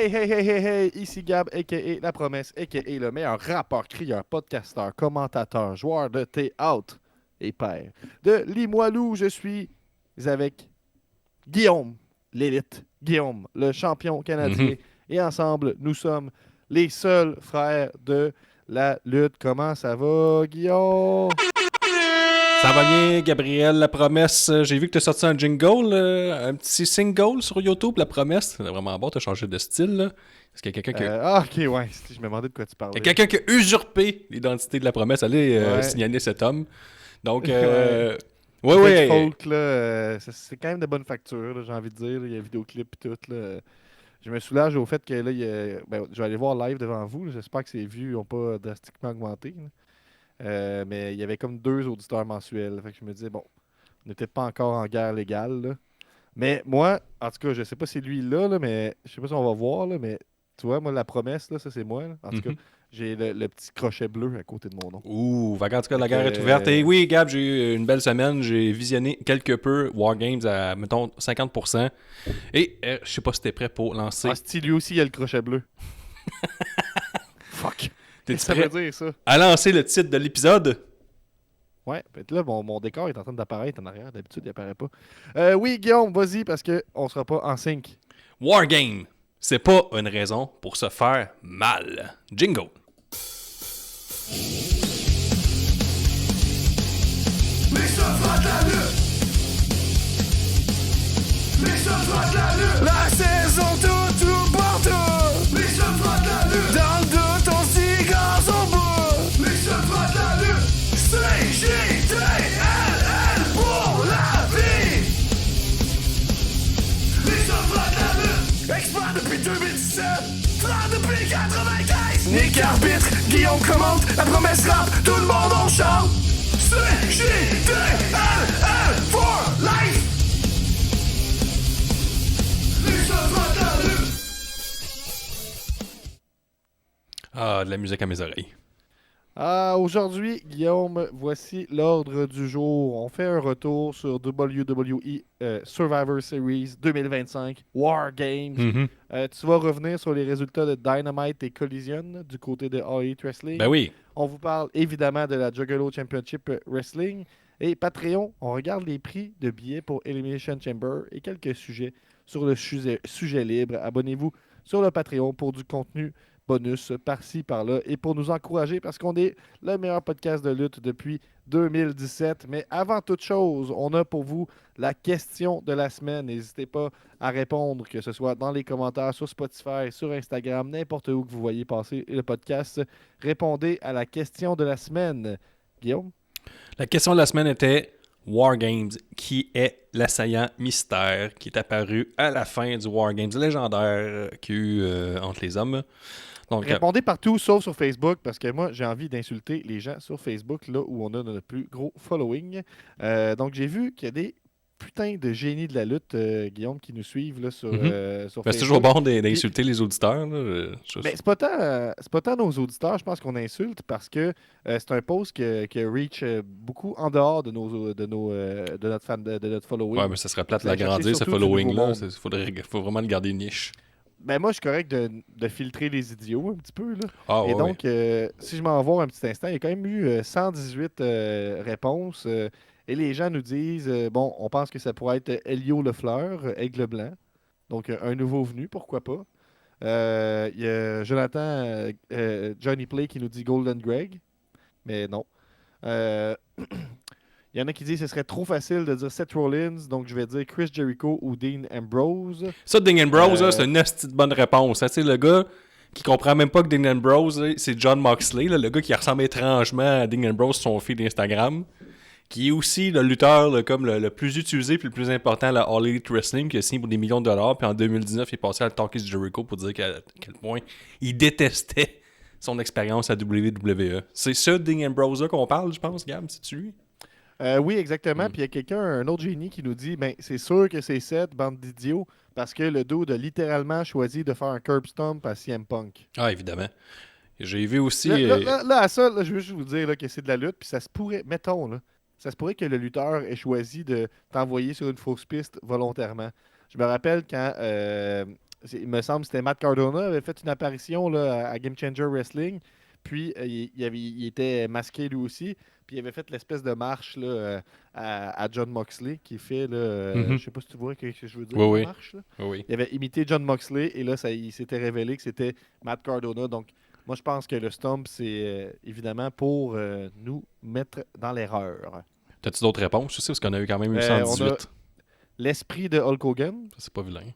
Hey, hey, hey, hey, hey, ici Gab, a.k.a. La Promesse, a.k.a. le meilleur rappeur, crieur, podcasteur, commentateur, joueur de théâtre et père. De Limoilou, je suis avec Guillaume, l'élite, Guillaume, le champion Mhm. canadien. Et ensemble, nous sommes les seuls frères de la lutte. Comment ça va, Guillaume? Ça va bien, Gabriel, la promesse. J'ai vu que tu as sorti un jingle, un petit single sur YouTube, la promesse. C'est vraiment bon, tu as changé de style. Là. Parce qu'il y a quelqu'un qui a... Ok, ouais, je me demandais de quoi tu il y a parlais. quelqu'un qui a usurpé l'identité de la promesse. Allez Ouais, signaler cet homme. Donc, ouais. ouais, Greg ouais. Folk, là, c'est quand même de bonne facture, là, j'ai envie de dire. Là. Il y a vidéoclip et tout. Là. Je me soulage au fait que là, je vais aller voir live devant vous. Là. J'espère que ces vues n'ont pas drastiquement augmenté. Là. Mais il y avait comme 2 auditeurs mensuels. Fait que je me disais, bon, on n'était pas encore en guerre légale. Là. Mais moi, en tout cas, je sais pas si lui là, mais je sais pas si on va voir, là, mais tu vois, moi, la promesse, là, ça c'est moi. Là. En tout cas, Mhm. j'ai le petit crochet bleu à côté de mon nom. Ouh, fait qu'en tout cas, Fait la que, guerre est ouverte. Et oui, Gab, j'ai eu une belle semaine. J'ai visionné quelque peu Wargames à, mettons, 50%. Et je sais pas si t'es prêt pour ah, lancer. si lui aussi, il a le crochet bleu. Fuck! Qu'est-ce T'es-tu que ça veut prêt dire, ça? à lancer le titre de l'épisode? Ouais, fait là, mon décor est en train d'apparaître en arrière. D'habitude, il apparaît pas. Oui, Guillaume, vas-y, parce qu'on sera pas en sync. Wargame, c'est pas une raison pour se faire mal. Jingle. Les chevaux de la lutte. Les chevaux de la lutte. La saison tout partout. Les chevaux de la lutte. Dans le doute, on s'y grâce au bout. Les chevaux de la lutte. CJTLL pour la vie. Les chevaux de la lutte. Expert depuis 2017. Frère depuis 95. Nick arbitre, Guillaume commente. La promesse rap, tout le monde on chante. CJTLL for life. Les chevaux de la lutte. Ah, de la musique à mes oreilles. Aujourd'hui, Guillaume, voici l'ordre du jour. On fait un retour sur WWE Survivor Series 2025 War Games. Mhm. Tu vas revenir sur les résultats de Dynamite et Collision du côté de All Elite Ben Wrestling. oui. On vous parle évidemment de la Juggalo Championship Wrestling. Et Patreon, on regarde les prix de billets pour Elimination Chamber et quelques sujets sur le sujet libre. Abonnez-vous sur le Patreon pour du contenu bonus par-ci, par-là et pour nous encourager parce qu'on est le meilleur podcast de lutte depuis 2017. Mais avant toute chose, on a pour vous la question de la semaine. N'hésitez pas à répondre, que ce soit dans les commentaires sur Spotify, sur Instagram, n'importe où que vous voyez passer le podcast. Répondez à la question de la semaine. Guillaume? La question de la semaine était Wargames, qui est l'assaillant mystère qui est apparu à la fin du Wargames légendaire qu'il y a eu entre les hommes. Donc, Répondez partout sauf sur Facebook parce que moi j'ai envie d'insulter les gens sur Facebook là où on a notre plus gros following. Donc j'ai vu qu'il y a des putains de génies de la lutte, Guillaume, qui nous suivent là, mhm. sur Ben, c'est toujours Facebook. bon Puis, d'insulter les auditeurs. Là. ben, c'est pas tant nos auditeurs, je pense qu'on insulte parce que c'est un post qui reach beaucoup en dehors de notre de notre Ouais, following. mais ça serait Fait que plate de vous allez chercher l'agrandir, ce surtout du nouveau following-là. monde. Faut vraiment le garder niche. Ben moi, je suis correct de filtrer les idiots un petit peu, là. Ah, Et ouais, ouais. donc, si je m'en vais un petit instant, il y a quand même eu 118 réponses. Et les gens nous disent, bon, on pense que ça pourrait être Elio Lefleur, Aigle Blanc. Donc, un nouveau venu, pourquoi pas. Il y a Jonathan Johnny Play qui nous dit Golden Greg. Mais non. Euh, il y en a qui disent que ce serait trop facile de dire Seth Rollins. Donc, je vais dire Chris Jericho ou Dean Ambrose. Ça, Ding Bros, là, c'est Euh, une hostie de bonne réponse. Hein. Tu sais, le gars qui comprend même pas que Ding Bros, là, c'est John Moxley, là, le gars qui ressemble étrangement à Ding Bros sur son feed d'Instagram, qui est aussi le lutteur là, comme le plus utilisé puis le plus important à la All Elite Wrestling, qui a signé pour des millions de dollars. Puis en 2019, il est passé à Talkies Jericho pour dire à quel point il détestait son expérience à WWE. C'est ce Ding Bros là qu'on parle, je pense, Gab, c'est-tu lui? Oui, exactement. Hmm. Puis il y a quelqu'un, un autre génie, qui nous dit ben, c'est sûr que c'est Seth, bande d'idiots, parce que le dude a littéralement choisi de faire un curb stomp à CM Punk. Ah, évidemment. J'ai vu aussi... Là, à ça, là, je veux juste vous dire là, que c'est de la lutte, puis ça se pourrait, mettons, là, ça se pourrait que le lutteur ait choisi de t'envoyer sur une fausse piste volontairement. Je me rappelle quand il me semble que c'était Matt Cardona avait fait une apparition là, à Game Changer Wrestling. Puis il était masqué lui aussi. Puis il avait fait l'espèce de marche là, à John Moxley qui fait là, Mhm. je sais pas si tu vois ce que je veux dire, Oui, la oui. marche. Là. Oui. Il avait imité John Moxley et là il s'était révélé que c'était Matt Cardona. Donc moi je pense que le stomp c'est évidemment pour nous mettre dans l'erreur. T'as-tu d'autres réponses aussi? Parce qu'on a eu quand même eu On a 118. l'esprit de Hulk Hogan, Ça, c'est pas vilain.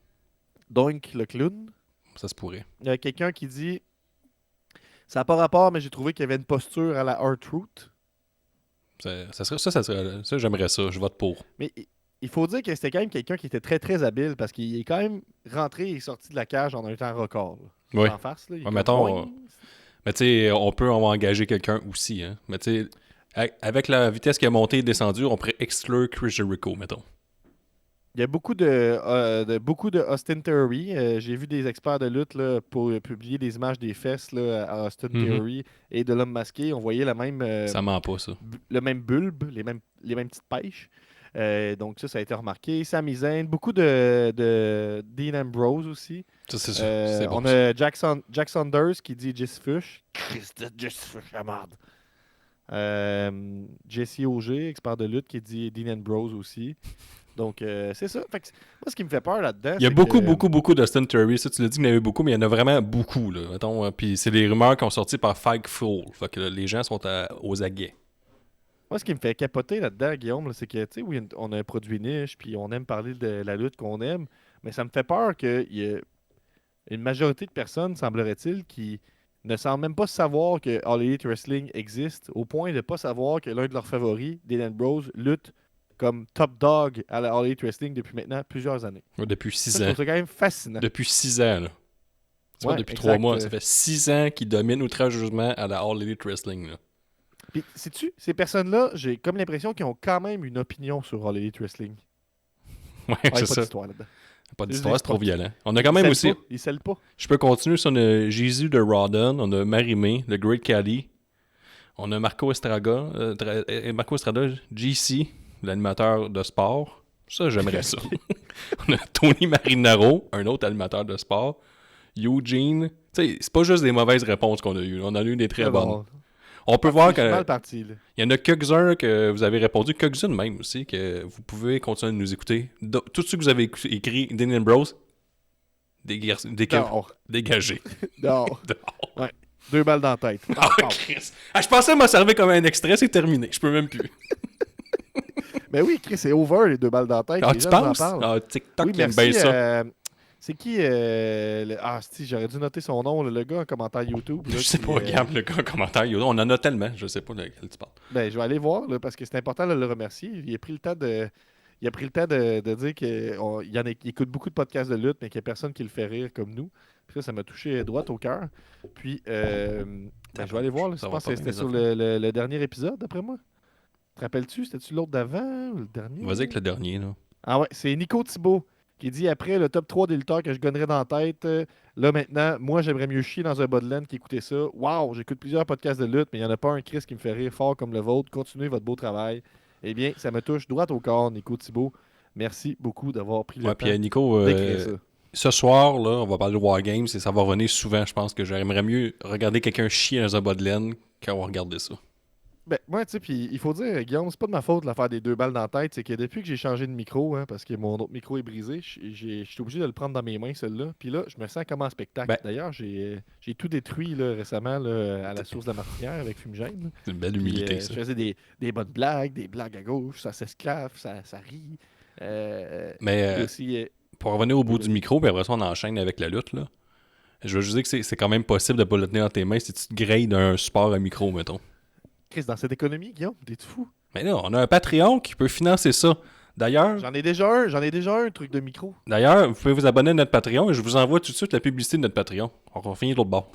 Doink le clown. Ça se pourrait. Il y a quelqu'un qui dit ça n'a pas rapport, mais j'ai trouvé qu'il y avait une posture à la R-Truth. Ça, j'aimerais ça. Je vote pour. Mais il faut dire que c'était quand même quelqu'un qui était très très habile parce qu'il est quand même rentré et sorti de la cage en un temps record. Là. Oui. En face, là, il est Ouais, comme mettons, boing. Mais tu sais, on peut engager quelqu'un aussi. Hein. Mais tu sais, avec la vitesse qui a monté et descendu, on pourrait exclure Chris Jericho, mettons. Il y a beaucoup de Austin Theory. J'ai vu des experts de lutte là, pour publier des images des fesses là, à Austin Mhm. Theory et de l'homme masqué. On voyait la même, Ça ment pas, ça. le même bulbe, les mêmes petites pêches. Donc ça a été remarqué. Sami Zayn, beaucoup de Dean Ambrose aussi. Ça, c'est bon. On a Jack Saunders qui dit Jesse Fush. Christ de Jesse Fush, la merde. Jesse Auger, expert de lutte, qui dit Dean Ambrose aussi. Donc, c'est ça. Fait que moi, ce qui me fait peur là-dedans, Il y a c'est beaucoup d'Austin Theory. Ça, tu l'as dit qu'il y en avait beaucoup, mais il y en a vraiment beaucoup. Là. Mettons, puis c'est des rumeurs qui ont sorti par Fightful. Fait que là, les gens sont aux aguets. moi, ce qui me fait capoter là-dedans, Guillaume, là, c'est que, tu sais, oui, on a un produit niche, puis on aime parler de la lutte qu'on aime, mais ça me fait peur qu'il y ait une majorité de personnes, semblerait-il, qui ne semblent même pas savoir que All Elite Wrestling existe, au point de ne pas savoir que l'un de leurs favoris, Dean Ambrose, lutte comme top dog à la All Elite Wrestling depuis maintenant plusieurs années. Ouais, depuis 6 Ça, je ans. trouve ça quand même fascinant. Depuis 6 ans, là. C'est pas Ouais, depuis exact. 3 mois. Ça fait 6 ans qu'ils dominent outrageusement à la All Elite Wrestling. Là. Puis, sais-tu, ces personnes-là, j'ai comme l'impression qu'ils ont quand même une opinion sur All Elite Wrestling. Ouais, Ah, il y a c'est pas ça. d'histoire là-dedans. Pas Ils d'histoire, c'est trop disent pas. violent. On a quand même aussi. Ils scellent pas. Je peux continuer sur Jésus de Rawdon. On a Marimé, le Great Khali. On a Marco Estrada, GC, l'animateur de sport. Ça, j'aimerais ça. On a Tony Marinaro, un autre animateur de sport. Eugene. Tu sais, c'est pas juste des mauvaises réponses qu'on a eues. On en a eu des très bonnes. Bon. On peut voir Je suis que. mal parti, là. Il y en a quelques-uns que vous avez répondu, quelques-unes même aussi, que vous pouvez continuer de nous écouter. Tout ce que vous avez écrit, Dean Ambrose, Dehors. dégagez. Dehors. Dehors. Ouais. 2 balles dans la tête. Ah, Chris. Ah, je pensais m'en servir comme un extrait, c'est terminé. Je peux même plus. Mais oui, Chris, c'est over les 2 balles dans la tête. Ah, Les tu gens nous en penses? parlent. Ah, TikTok, Oui, il aime merci. bien ça. C'est qui si, j'aurais dû noter son nom, le gars en commentaire YouTube. Là, Je sais qui, pas, regarde le gars en commentaire. On en a tellement, je sais pas de quel tu parles. Ben, je vais aller voir là, parce que c'est important de le remercier. Il a pris le temps de dire qu'il écoute beaucoup de podcasts de lutte, mais qu'il n'y a personne qui le fait rire comme nous. Puis ça m'a touché droit au cœur. Puis, je vais aller voir. Là, je Ça va pense pas que c'était bien, sur les le dernier épisode, d'après moi. Te rappelles-tu? C'était-tu l'autre d'avant ou le dernier? Vas-y avec le dernier, là. Ah ouais, c'est Nico Thibault qui dit après le top 3 des lutteurs que je gonnerais dans la tête. Là maintenant, moi j'aimerais mieux chier dans un bas de laine qu'écouter ça. Waouh, j'écoute plusieurs podcasts de lutte, mais il n'y en a pas un Chris qui me fait rire fort comme le vôtre. Continuez votre beau travail. Eh bien, ça me touche droit au corps, Nico Thibault. Merci beaucoup d'avoir pris le Ouais, temps puis Nico, d'écrire ça. ce soir, là, on va parler de Wargames et ça va revenir souvent. Je pense que j'aimerais mieux regarder quelqu'un chier dans un bas de laine qu'avoir regardé ça. Ben, moi, tu sais, puis il faut dire, Guillaume, c'est pas de ma faute l'affaire des 2 balles dans la tête. C'est que depuis que j'ai changé de micro, hein, parce que mon autre micro est brisé, je suis obligé de le prendre dans mes mains, celui-là. Puis là, je me sens comme en spectacle. Ben- D'ailleurs, j'ai tout détruit là, récemment là, à la source de la Martinière avec Fumigène. là. C'est une belle Puis, humilité, je ça. faisais des bonnes blagues, des blagues à gauche, ça s'esclaffe, ça rit. Mais Puis aussi, pour revenir au bout du micro, puis après ça, on enchaîne avec la lutte, là. Je veux juste dire que c'est quand même possible de pas le tenir dans tes mains si tu te grades d'un support à micro, mettons. Chris, dans cette économie, Guillaume, t'es fou. Mais là, on a un Patreon qui peut financer ça. D'ailleurs, J'en ai déjà un truc de micro. vous pouvez vous abonner à notre Patreon et je vous envoie tout de suite la publicité de notre Patreon. On va finir de l'autre bord.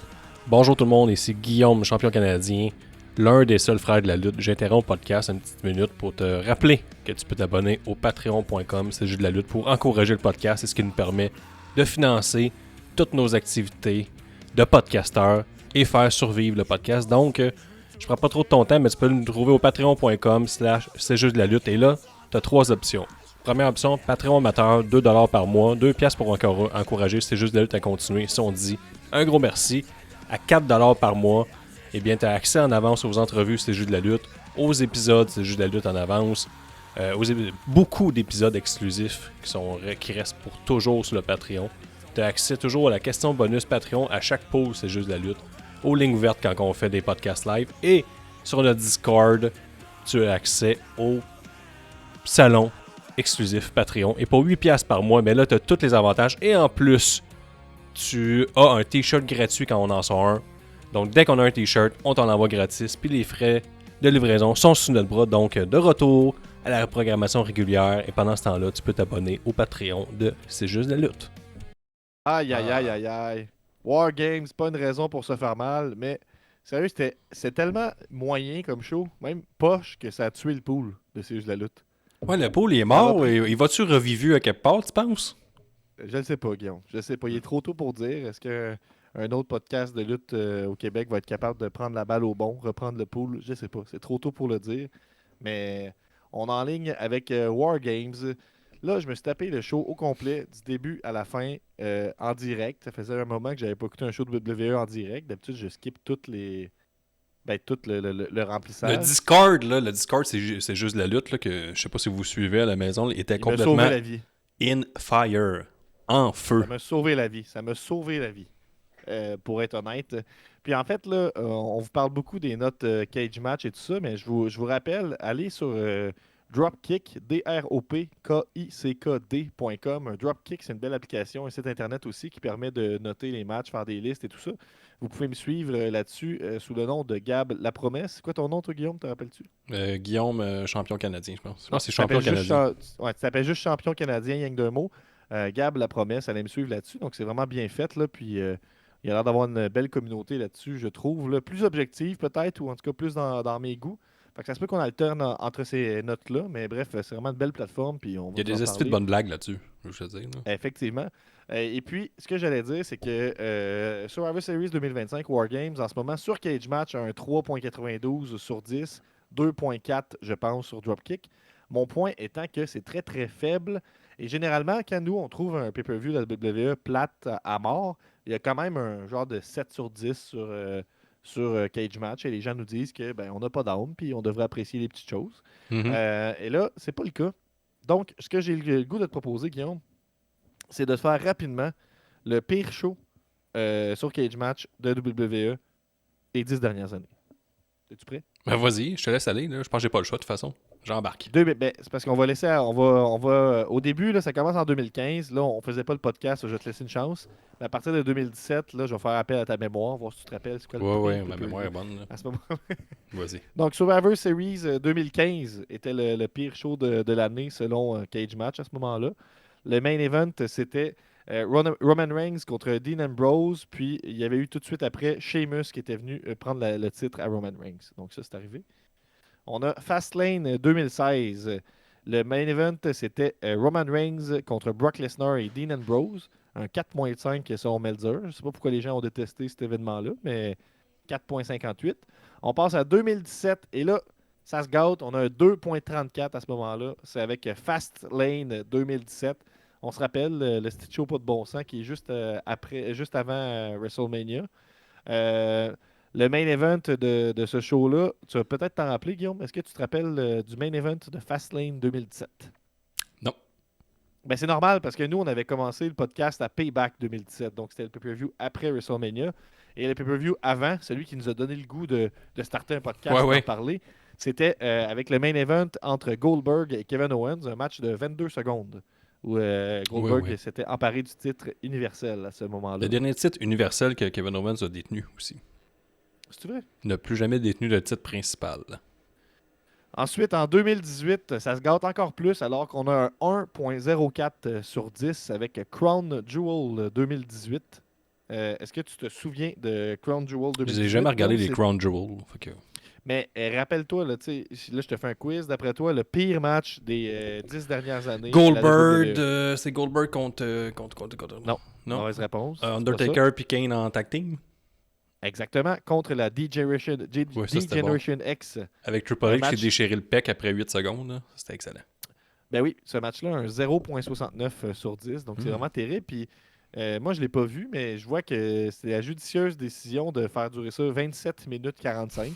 Bonjour tout le monde, ici Guillaume, champion canadien, l'un des seuls frères de la lutte. J'interromps le podcast une petite minute pour te rappeler que tu peux t'abonner au patreon.com, c'est juste de la lutte, pour encourager le podcast. C'est ce qui nous permet de financer toutes nos activités de podcasteurs et faire survivre le podcast. Donc, je prends pas trop de ton temps, mais tu peux nous trouver au patreon.com/c'est juste de la lutte. Et là, tu as 3 options. Première option, Patreon amateur, 2$ par mois, 2$ pour encourager C'est juste de la lutte à continuer. Si on dit un gros merci, à 4$ par mois, eh bien, tu as accès en avance aux entrevues C'est juste de la lutte, aux épisodes C'est juste de la lutte en avance, beaucoup d'épisodes exclusifs qui restent pour toujours sur le Patreon. Tu as accès toujours à la question bonus Patreon à chaque pause C'est juste de la lutte, aux lignes ouvertes quand on fait des podcasts live, et sur le Discord, tu as accès au salon exclusif Patreon. Et pour 8$ par mois, mais là, tu as tous les avantages. Et en plus, tu as un t-shirt gratuit quand on en sort un. Donc, dès qu'on a un t-shirt, on t'en envoie gratis. Puis les frais de livraison sont sous notre bras. Donc, de retour à la programmation régulière. Et pendant ce temps-là, tu peux t'abonner au Patreon de C'est juste de la lutte. Aïe, aïe, aïe, aïe, aïe. War Games, pas une raison pour se faire mal, mais sérieux, c'est tellement moyen comme show, même poche, que ça a tué le pool de C'est juste de la lutte. Ouais, le pool il est mort. Il va-tu revivu à quelque part, tu penses? Je ne sais pas, Guillaume. Je sais pas. Il est trop tôt pour dire. Est-ce qu'un autre podcast de lutte au Québec va être capable de prendre la balle au bon, reprendre le pool? Je sais pas. C'est trop tôt pour le dire. Mais on est en ligne avec War Games. Là, je me suis tapé le show au complet, du début à la fin, en direct. Ça faisait un moment que j'avais pas écouté un show de WWE en direct. D'habitude, je skip toutes les... Ben, tout le remplissage. Le Discord, c'est juste de la lutte, là, que je sais pas si vous suivez à la maison, il était Il m'a complètement sauvé la vie. in fire, en feu. Ça m'a sauvé la vie. Ça m'a sauvé la vie, pour être honnête. Puis en fait, là, on vous parle beaucoup des notes Cage Match et tout ça, mais je vous rappelle, allez sur Dropkick, DROPKICKD.com. Un Dropkick, c'est une belle application, un site internet aussi qui permet de noter les matchs, faire des listes et tout ça. Vous pouvez me suivre là-dessus sous le nom de Gab La Promesse. C'est quoi ton nom, toi, Guillaume, te rappelles-tu? Guillaume, champion canadien, je pense. Je pense que c'est Tu champion t'appelles canadien. Ouais, tu t'appelles juste champion canadien, rien que d'un mot. Gab La Promesse, allez me suivre là-dessus. Donc, c'est vraiment bien fait, là. Puis, il y a l'air d'avoir une belle communauté là-dessus, je trouve. Là. Plus objective, peut-être, ou en tout cas plus dans mes goûts. Fait que ça se peut qu'on alterne entre ces notes-là. Mais bref, c'est vraiment une belle plateforme. Puis on va Il y a des estis de bonnes blagues là-dessus, je veux te dire. Là. Effectivement. Et puis, ce que j'allais dire, c'est que Survivor Series 2025 War Games, en ce moment, sur Cage Match, a un 3.92 sur 10, 2.4, je pense, sur Dropkick. Mon point étant que c'est très, très faible. Et généralement, quand nous, on trouve un pay-per-view de la WWE plate à mort, il y a quand même un genre de 7 sur 10 sur Cage Match. Et les gens nous disent que ben, on n'a pas d'âme, puis on devrait apprécier les petites choses. Mhm. Et là, c'est pas le cas. Donc, ce que j'ai le goût de te proposer, Guillaume, c'est de faire rapidement le pire show sur Cage Match de WWE les 10 dernières années. Es-tu prêt? Ben vas-y, je te laisse aller. Là. Je pense que j'ai pas le choix de toute façon. J'embarque. C'est parce qu'on va laisser. Au début, là, ça commence en 2015. Là, on faisait pas le podcast. Je vais te laisser une chance. Mais à partir de 2017, là, je vais faire appel à ta mémoire, voir si tu te rappelles. C'est quoi Ouais, le ma mémoire est bonne. Là. à ce moment. Vas-y. Donc, Survivor Series 2015 était le pire show de l'année selon Cage Match à ce moment-là. Le main event, c'était Roman Reigns contre Dean Ambrose. Puis, il y avait eu tout de suite après Sheamus qui était venu prendre le titre à Roman Reigns. Donc, ça, c'est arrivé. On a Fastlane 2016. Le main event, c'était Roman Reigns contre Brock Lesnar et Dean Ambrose. Un 4.5 selon Meltzer. Je ne sais pas pourquoi les gens ont détesté cet événement-là, mais 4.58. On passe à 2017 et là, ça se gâte. On a un 2.34 à ce moment-là. C'est avec Fastlane 2017. On se rappelle le Stitch Show pas de bon sens qui est juste avant WrestleMania. Le main event de ce show-là, tu vas peut-être t'en rappeler, Guillaume. Est-ce que tu te rappelles du main event de Fastlane 2017? Non. Ben, c'est normal parce que nous, on avait commencé le podcast à Payback 2017. Donc, c'était le pay-per-view après WrestleMania. Et le pay-per-view avant, celui qui nous a donné le goût de starter un podcast et d'en parler, c'était avec le main event entre Goldberg et Kevin Owens, un match de 22 secondes. Où Goldberg s'était emparé du titre universel à ce moment-là. Le dernier titre universel que Kevin Owens a détenu aussi. C'est vrai? Il n'a plus jamais détenu le titre principal. Ensuite, en 2018, ça se gâte encore plus alors qu'on a un 1.04 sur 10 avec Crown Jewel 2018. Est-ce que tu te souviens de Crown Jewel 2018? Je n'ai jamais regardé les Crown Jewel. Mais rappelle-toi, là, je te fais un quiz. D'après toi, le pire match des 10 dernières années. Goldberg, c'est Goldberg contre... Non. Non. Mauvaise réponse. Undertaker puis Kane en tag team. Exactement, contre la D-Generation X. Avec Triple H qui a déchiré le pec après 8 secondes. Là. C'était excellent. Ben oui, ce match-là, un 0,69 sur 10, donc c'est vraiment terrible. Puis moi, je ne l'ai pas vu, mais je vois que c'est la judicieuse décision de faire durer ça 27 minutes 45.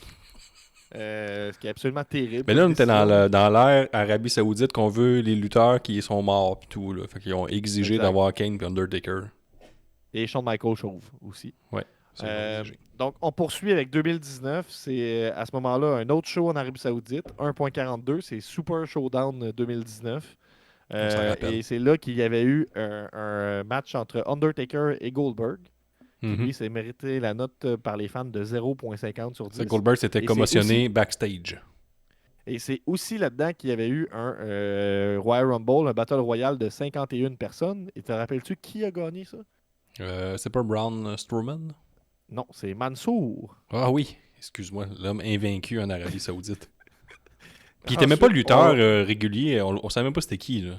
Ce qui est absolument terrible. Mais là, on était décision. dans l'ère Arabie Saoudite qu'on veut les lutteurs qui sont morts pis tout. Là. Fait qu'ils ont exigé Exact. d'avoir Kane et Undertaker. Et Shawn Michaels chauve aussi. Ouais. Ça, ils ont exigé. Donc, on poursuit avec 2019. C'est à ce moment-là un autre show en Arabie Saoudite, 1.42. C'est Super Showdown 2019. On s'en rappelle. Et c'est là qu'il y avait eu un match entre Undertaker et Goldberg. Qui, Mhm. lui, s'est mérité la note par les fans de 0.50 sur 10. Ça, Goldberg s'était Et commotionné backstage. Et c'est aussi là-dedans qu'il y avait eu un Royal Rumble, un Battle Royale de 51 personnes. Et te rappelles-tu qui a gagné ça? C'est pas Braun Strowman? Non, c'est Mansour. Ah oui, excuse-moi, l'homme invaincu en Arabie Saoudite. Puis il était Ensuite, même pas lutteur on- régulier, on savait même pas c'était qui. Là.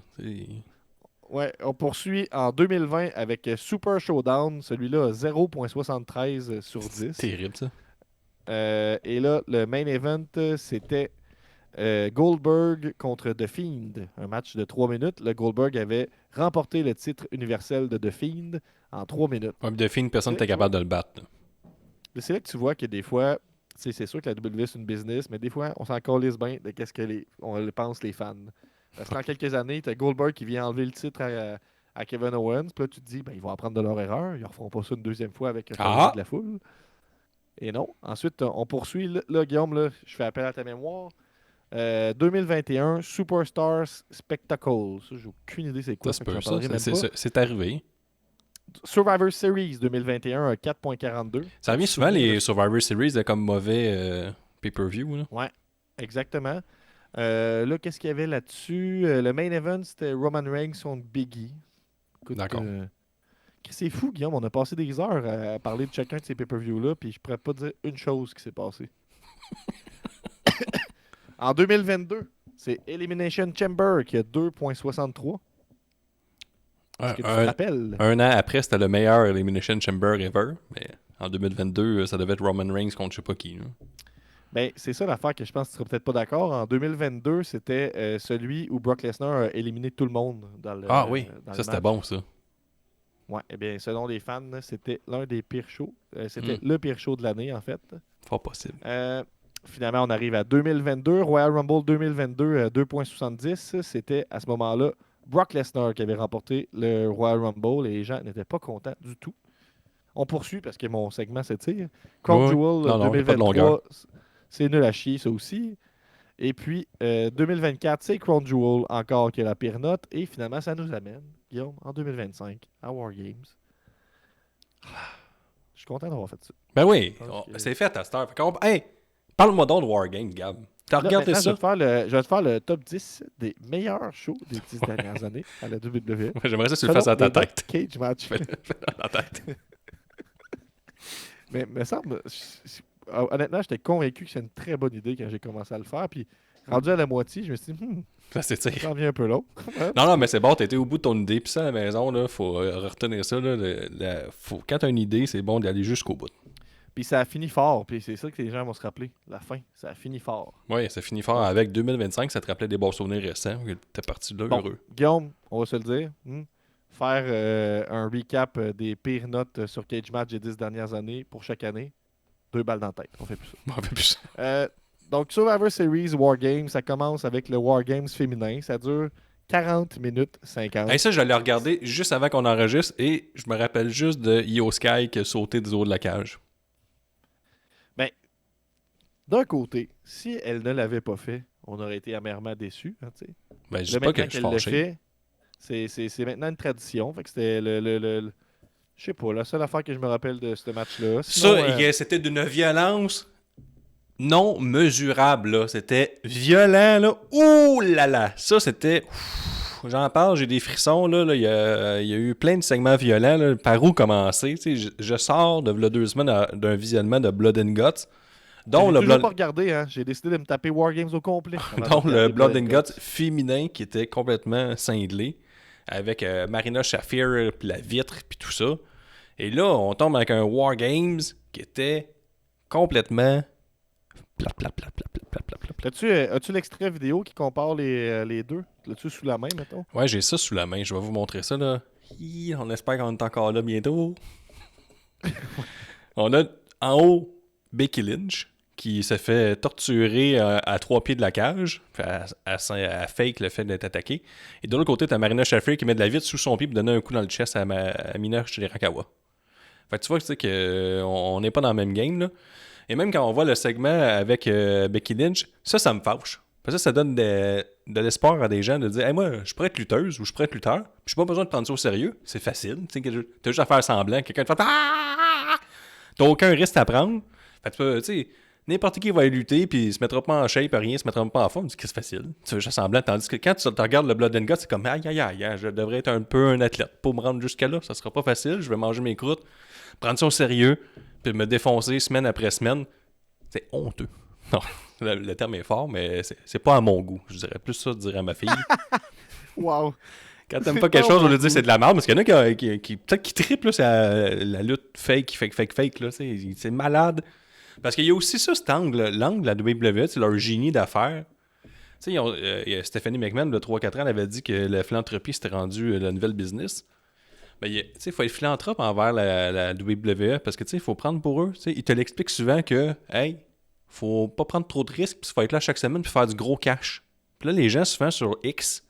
Ouais, on poursuit en 2020 avec Super Showdown. Celui-là a 0.73 sur 10. Terrible ça. Et là, le main event, c'était Goldberg contre The Fiend. Un match de 3 minutes. Le Goldberg avait remporté le titre universel de The Fiend en 3 minutes. Ouais, puis de fin, personne n'était capable de le battre. Là. Mais c'est là que tu vois que des fois, tu sais, c'est sûr que la WWE c'est une business, mais des fois, on s'en calisse bien de qu'est-ce que on le pense les fans. Parce que dans quelques années, tu as Goldberg qui vient enlever le titre à Kevin Owens, puis là, tu te dis, ben, ils vont apprendre de leur erreur, ils ne referont pas ça une deuxième fois avec le favori de la foule. Et non. Ensuite, on poursuit. Là, Guillaume, là, je fais appel à ta mémoire. 2021, Superstars Spectacle. Ça, j'ai aucune idée c'est quoi. Ça se fait que peut, j'en ça. parlerai même pas. C'est arrivé. Survivor Series 2021, un 4.42. Ça revient souvent les Survivor Series de comme mauvais pay-per-view. Là. Ouais, exactement. Là, qu'est-ce qu'il y avait là-dessus? Le main event, c'était Roman Reigns contre Biggie. D'accord. C'est fou, Guillaume. On a passé des heures à parler de chacun de ces pay-per-views-là, puis je pourrais pas dire une chose qui s'est passée. En 2022, c'est Elimination Chamber qui a 2.63. Est-ce que tu te rappelles? Un an après, c'était le meilleur Elimination Chamber ever. Mais en 2022, ça devait être Roman Reigns contre je sais pas qui. Là. Ben, c'est ça l'affaire que je pense que tu seras peut-être pas d'accord. En 2022, c'était celui où Brock Lesnar a éliminé tout le monde dans le Ah oui, dans ça le c'était match. bon ça. Ouais, eh bien, selon les fans, c'était l'un des pires shows. C'était le pire show de l'année, en fait. Fort possible. Finalement, on arrive à 2022. Royal Rumble 2022, 2.70. C'était à ce moment-là Brock Lesnar qui avait remporté le Royal Rumble et les gens n'étaient pas contents du tout. On poursuit parce que mon segment s'étire. Crown Ouais. Jewel Non, non, il y a pas de longueur. 2023, c'est nul à chier, ça aussi. Et puis, 2024, c'est Crown Jewel encore qui a la pire note. Et finalement, ça nous amène, Guillaume, en 2025, à War Games. Je suis content d'avoir fait ça. Ben oui, Ok. c'est fait à cette heure. Fait qu'on- Hey, parle-moi donc de Wargame, Gab. T'as Là, regardé maintenant, ça? je vais te faire le top 10 des meilleurs shows des 10 dernières années à la WWE. Ouais, j'aimerais ça que tu le Selon fasses à ta les notes tête. Cage match. Fais-le dans ta tête. Mais me semble, honnêtement, j'étais convaincu que c'est une très bonne idée quand j'ai commencé à le faire. Puis rendu à la moitié, je me suis dit, Ça s'étire. ça en vient un peu long. Non, non, mais c'est bon, t'étais au bout de ton idée. Puis ça, à la maison, là, faut retenir ça. Là, quand t'as une idée, c'est bon d'aller jusqu'au bout. Puis ça a fini fort. Puis c'est ça que les gens vont se rappeler. La fin, ça a fini fort. Ouais, ça finit fort. Avec 2025, ça te rappelait des bons souvenirs récents. T'es parti là, Bon. heureux. Guillaume, on va se le dire. Faire un recap des pires notes sur Cage Match des 10 dernières années pour chaque année. 2 balles dans la tête. On fait plus ça. On fait plus ça. Donc, Survivor Series War Games, ça commence avec le War Games féminin. Ça dure 40 minutes 50. Hey, ça, je l'ai regardé juste avant qu'on enregistre et je me rappelle juste de Io Sky qui a sauté des hauts de la cage. D'un côté, si elle ne l'avait pas fait, on aurait été amèrement déçus. Hein, tu sais. Ben, je Là, sais pas maintenant que je suis qu'elle le fâché. fait, c'est maintenant une tradition. Fait que c'était je sais pas, la seule affaire que je me rappelle de ce match-là. Sinon, Ça, c'était d'une violence non mesurable, là. C'était violent, là. Ouh là là! Ça, c'était... J'en parle, j'ai des frissons, là. Il y a eu plein de segments violents, là. Par où commencer? Tu sais, je sors de 2 semaines d'un visionnement de Blood and Guts, dont j'ai le toujours Blood... pas regardé. Hein. J'ai décidé de me taper War Games au complet. avant dont de le regarder Blood and Guts féminin qui était complètement cinglé, avec Marina Shafir, puis la vitre, puis tout ça. Et là, on tombe avec un War Games qui était complètement As-tu l'extrait vidéo qui compare les deux? L'as-tu sous la main, mettons? Ouais, j'ai ça sous la main. Je vais vous montrer ça, là. On espère qu'on est encore là bientôt. On a en haut Becky Lynch qui se fait torturer à 3 pieds de la cage. Elle fake le fait d'être attaquée. Et de l'autre côté, t'as Marina Shafir qui met de la vitre sous son pied pour donner un coup dans le chest à Mina Shirakawa. Fait que tu vois qu'on n'est pas dans le même game, là. Et même quand on voit le segment avec Becky Lynch, ça me fâche. Parce que ça donne de l'espoir à des gens de dire hey, moi, je pourrais être lutteuse ou je pourrais être lutteur. Puis j'ai pas besoin de prendre ça au sérieux. C'est facile. T'as juste à faire semblant. Quelqu'un te fait ah! T'as aucun risque à prendre. Fait que tu sais, n'importe qui va lutter puis se mettra pas en shape, rien, se mettra pas en forme. C'est facile. Tu fais juste semblant. Tandis que quand tu regardes le Blood and Guts, c'est comme aïe, je devrais être un peu un athlète. Pour me rendre jusqu'à là, ça sera pas facile. Je vais manger mes croûtes, prendre ça au sérieux, puis me défoncer semaine après semaine. C'est honteux. Non, le terme est fort, mais c'est pas à mon goût. Je dirais plus ça, je dirais à ma fille. Wow! Quand t'aimes pas quelque chose, on lui dit c'est de la merde, parce qu'il y en a qui peut-être qui trippent là, c'est la lutte fake, là, c'est malade. Parce qu'il y a aussi ça, cet l'angle de la WWE, c'est leur génie d'affaires. Tu sais, Stephanie McMahon, de 3-4 ans, elle avait dit que la philanthropie s'était rendue la nouvelle business. Ben, tu sais, il faut être philanthrope envers la WWE, parce que, tu sais, il faut prendre pour eux. Tu sais, ils te l'expliquent souvent que, hey, faut pas prendre trop de risques, puis il faut être là chaque semaine, puis faire du gros cash. Puis là, les gens, souvent, sur X,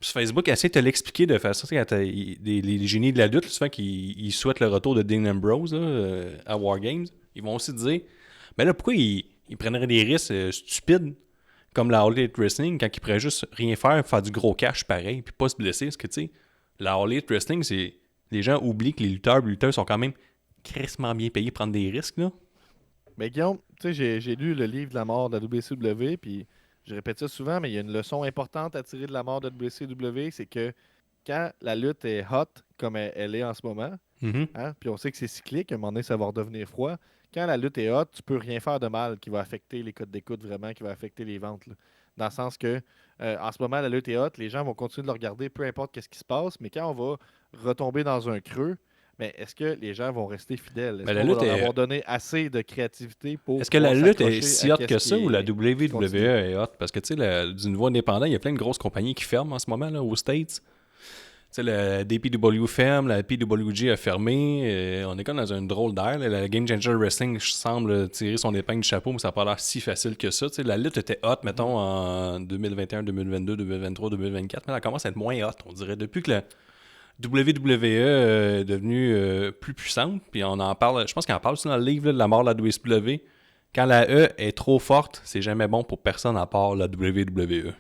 puis sur Facebook, essaient de te l'expliquer de façon, tu sais, quand les génies de la lutte, souvent, qu'ils souhaitent le retour de Dean Ambrose là, à War Games, ils vont aussi dire, mais là, pourquoi ils prendraient des risques stupides, comme la All Elite Wrestling, quand ils pourraient juste rien faire du gros cash pareil, puis pas se blesser, parce que, tu sais, la All Elite Wrestling, c'est... Les gens oublient que les lutteurs sont quand même crissement bien payés pour prendre des risques, là. Mais Guillaume, tu sais, j'ai lu le livre de la mort de la WCW, puis je répète ça souvent, mais il y a une leçon importante à tirer de la mort de la WCW, c'est que quand la lutte est hot, comme elle est en ce moment, hein, puis on sait que c'est cyclique, à un moment donné, ça va redevenir froid. Quand la lutte est hot, tu peux rien faire de mal qui va affecter les codes d'écoute vraiment, qui va affecter les ventes, là. Dans le sens que, en ce moment, la lutte est hot, les gens vont continuer de le regarder, peu importe qu'est-ce qui se passe, mais quand on va retomber dans un creux, mais est-ce que les gens vont rester fidèles? Est-ce qu'on va leur avoir donné assez de créativité pour Est-ce que la lutte est s'accrocher si à hot que qu'est-ce ça qui ou la est WWE continu? est hot? Parce que, tu sais, du niveau indépendant, il y a plein de grosses compagnies qui ferment en ce moment, là, aux States. Tu sais, la DPW ferme, la PWG a fermé. On est comme dans une drôle d'air. La Game Changer Wrestling semble tirer son épingle du chapeau, mais ça n'a pas l'air si facile que ça. Tu sais, la lutte était hot, mettons, en 2021, 2022, 2023, 2024, mais elle commence à être moins hot, on dirait. Depuis que la WWE est devenue plus puissante, puis on en parle, je pense qu'on en parle aussi dans le livre là, de la mort de la WCW. Quand la E est trop forte, c'est jamais bon pour personne à part la WWE.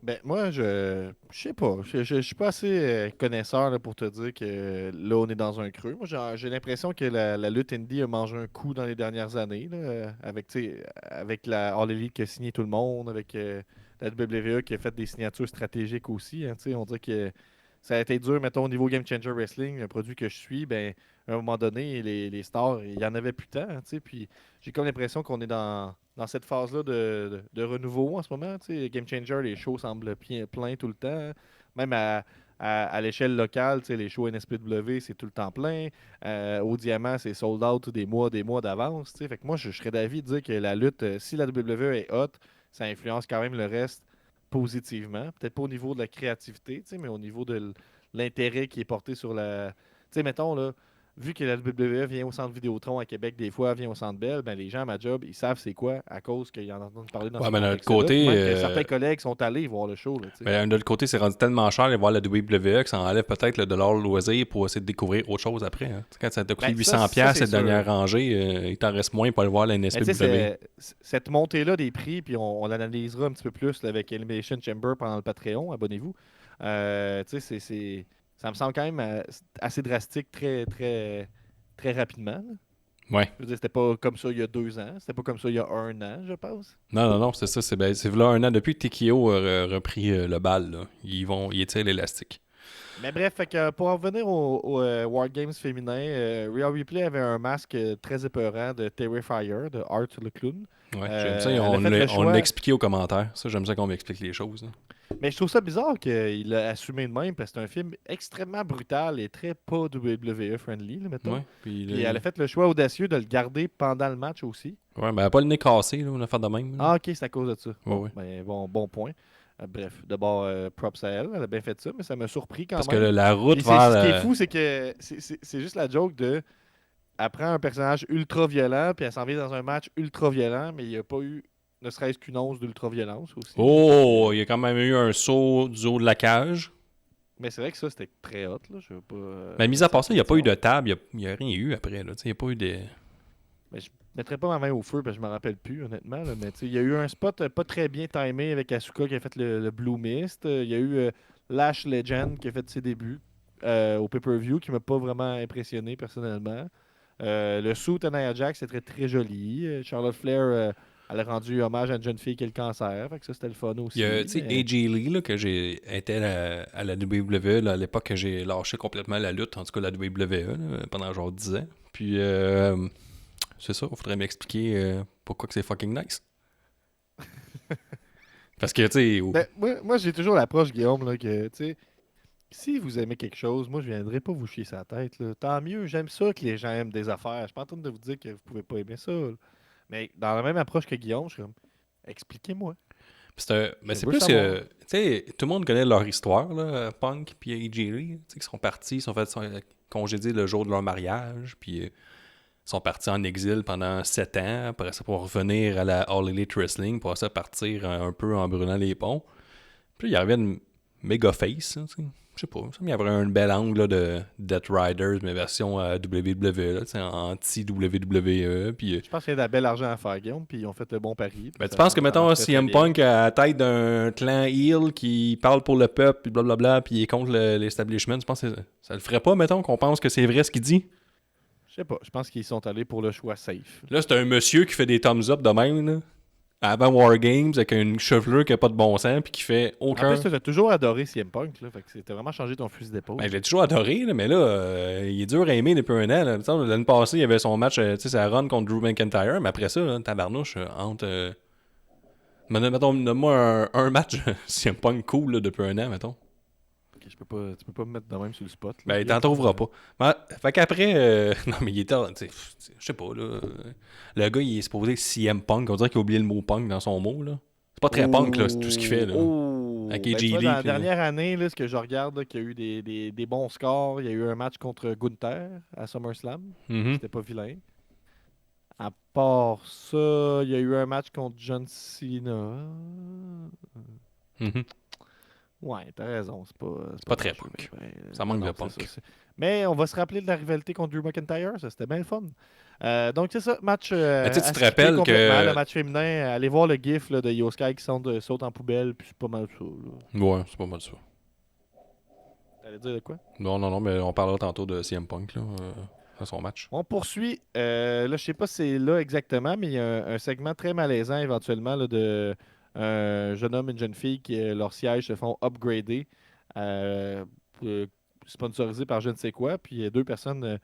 Ben, moi, je sais pas. Je suis pas assez connaisseur là, pour te dire que là, on est dans un creux. Moi, j'ai l'impression que la lutte indie a mangé un coup dans les dernières années, là, avec, tu sais, avec la All Elite qui a signé tout le monde, avec la WWE qui a fait des signatures stratégiques aussi. Hein, tu sais, on dirait que ça a été dur, mettons, au niveau Game Changer Wrestling, un produit que je suis, ben, à un moment donné, les stars, il y en avait plus tant, tu sais, puis j'ai comme l'impression qu'on est dans cette phase-là de renouveau en ce moment, tu sais, Game Changer, les shows semblent pleins tout le temps, hein. Même à l'échelle locale, tu sais, les shows NSPW, c'est tout le temps plein, au Diamant, c'est sold out des mois d'avance, tu sais, fait que moi, je serais d'avis de dire que la lutte, si la WWE est hot, ça influence quand même le reste positivement. Peut-être pas au niveau de la créativité, tu sais, mais au niveau de l'intérêt qui est porté sur la. Tu sais, mettons, là, vu que la WWE vient au centre Vidéotron à Québec, des fois, vient au centre Bell, ben, les gens à ma job, ils savent c'est quoi à cause qu'ils en entendent parler dans Ouais, ce mais d'un autre contexte-là. côté, Même que certains collègues sont allés voir le show. Là, tu sais. Mais d'un autre côté, c'est rendu tellement cher de voir la WWE que ça enlève peut-être le dollar loisir pour essayer de découvrir autre chose après. Hein. Quand ça t'a coûté Ben, 800$ ça, c'est cette sûr. dernière rangée, il t'en reste moins pour aller voir la Mais tu NSPW. sais, cette montée-là des prix, puis on l'analysera un petit peu plus là, avec Elimination Chamber pendant le Patreon, abonnez-vous. Tu sais, ça me semble quand même assez drastique, très, très, très rapidement, là. Ouais. Je veux dire, c'était pas comme ça il y a 2 ans, c'était pas comme ça il y a 1 an, je pense. Non, c'est ça. C'est là un an depuis que TKO a repris le bal. Là. Ils étirent l'élastique. Mais bref, fait que, pour en revenir au War Games féminin, Rhea Ripley avait un masque très épeurant de Terrifier, de Art le clown. Ouais, j'aime ça. Elle a On fait le l'a choix. expliqué aux commentaires. Ça, j'aime ça qu'on m'explique les choses. Là. Mais je trouve ça bizarre qu'il l'a assumé de même parce que c'est un film extrêmement brutal et très pas WWE friendly, là, mettons. Ouais. Puis, Puis elle a fait le choix audacieux de le garder pendant le match aussi. ouais, ben, elle a pas le nez cassé, là, on a fait de même. Là. Ah, ok, c'est à cause de ça. Ouais, ouais. Ben, bon point. Bref, d'abord, props à elle. Elle a bien fait ça, mais ça m'a surpris quand Parce que même. la route Puis vers. ce qui est fou, c'est que c'est juste la joke de. Elle prend un personnage ultra violent, puis elle s'en vient dans un match ultra violent, mais il n'y a pas eu ne serait-ce qu'une once d'ultra-violence aussi. Oh, il y a quand même eu un saut du haut de la cage. Mais c'est vrai que ça, c'était très hot. Là. Je veux pas, Mais mis à part ça, il n'y a pas eu de table, il n'y a rien eu après. Là. Il n'y a pas eu de. Mais je mettrais pas ma main au feu parce que je me rappelle plus, honnêtement. Là, mais il y a eu un spot pas très bien timé avec Asuka qui a fait le Blue Mist. Il y a eu Lash Legend qui a fait ses débuts au pay-per-view qui m'a pas vraiment impressionné personnellement. Le suit à Nia Jax, c'était très joli. Charlotte Flair, elle a rendu hommage à une jeune fille qui a le cancer. Fait que ça, c'était le fun aussi. Il y a, tu sais, mais- AJ Lee, là, que j'ai été à la WWE, là, à l'époque que j'ai lâché complètement la lutte, en tout cas la WWE, là, pendant genre 10 ans. Puis, c'est ça, il faudrait m'expliquer pourquoi que c'est fucking nice. Parce que, tu sais, Ben, moi, j'ai toujours l'approche, Guillaume, là, que, tu sais, si vous aimez quelque chose, moi, je viendrai pas vous chier sa tête. Là. Tant mieux, j'aime ça que les gens aiment des affaires. Je suis pas en train de vous dire que vous pouvez pas aimer ça. Là. Mais dans la même approche que Guillaume, je suis comme, expliquez-moi. mais Je c'est veux plus savoir. que, tu sais, tout le monde connaît leur histoire, là, Punk puis AJ Lee, tu sais, qui sont partis, ils sont fait congédier le jour de leur mariage, puis sont partis en exil pendant 7 ans, après ça pour revenir à la All Elite Wrestling, pour ça partir un peu en brûlant les ponts. Puis il y avait une méga face, hein, tu sais. Je sais pas, il y avait un bel angle là, de Death Riders, mais version WWE, là, tu sais, anti-WWE, puis... Je pense qu'il y a de la belle argent à faire, Guillaume, puis ils ont fait le bon pari. Ben, tu penses que, mettons, CM Punk a la tête d'un clan heel qui parle pour le peuple, puis blablabla, puis il est contre l'establishment, tu penses que ça le ferait pas, mettons, qu'on pense que c'est vrai ce qu'il dit? Je sais pas, je pense qu'ils sont allés pour le choix safe. Là, c'est un monsieur qui fait des thumbs up de même, là, avant War Games, avec une chevelure qui a pas de bon sens, puis qui fait En aucun... plus, tu as toujours adoré CM Punk, là, fait que c'était vraiment changé ton fusil d'épaule. Ben, je l'ai toujours adoré, là, mais là, il est dur à aimer depuis un an. Là. L'année passée, il y avait son match, tu sais, sa run contre Drew McIntyre, mais après ça, là, tabarnouche, entre... mettons, donne-moi un match CM Punk cool là, depuis un an, mettons. Ok, tu peux pas me mettre de même sur le spot. là. Ben, il t'en trouvera pas. Fait qu'après, non, mais il était, tu sais, je sais pas, là. Le gars, il est supposé CM Punk. On dirait qu'il a oublié le mot punk dans son mot, là. C'est pas très punk, là, c'est tout ce qu'il fait, là. Oh. Avec Ben, AJ tu vois, Lee, dans la puis là. dernière année, là, ce que je regarde, là, qu'il y a eu des bons scores. Il y a eu un match contre Gunther à SummerSlam. Mhm. C'était pas vilain. À part ça, il y a eu un match contre John Cena. Mhm. Ouais, t'as raison. C'est pas très grand-chose, punk. mais, Ça manque non, de c'est punk. ça, mais on va se rappeler de la rivalité contre Drew McIntyre. Ça, c'était bien le fun. Donc, c'est ça. Match. Mais tu sais, tu te à skipper rappelles complètement, que- le match féminin. Allez voir le gif là, de Io Sky qui saute en poubelle. Puis c'est pas mal ça. Là. Ouais, c'est pas mal ça. T'allais dire de quoi? Non, mais on parlera tantôt de CM Punk, là, dans son match. On poursuit. Là, je sais pas si c'est là exactement, mais il y a un segment très malaisant éventuellement là, de un jeune homme et une jeune fille qui, leur siège se font upgrader, sponsorisé par je ne sais quoi. Puis il y a deux personnes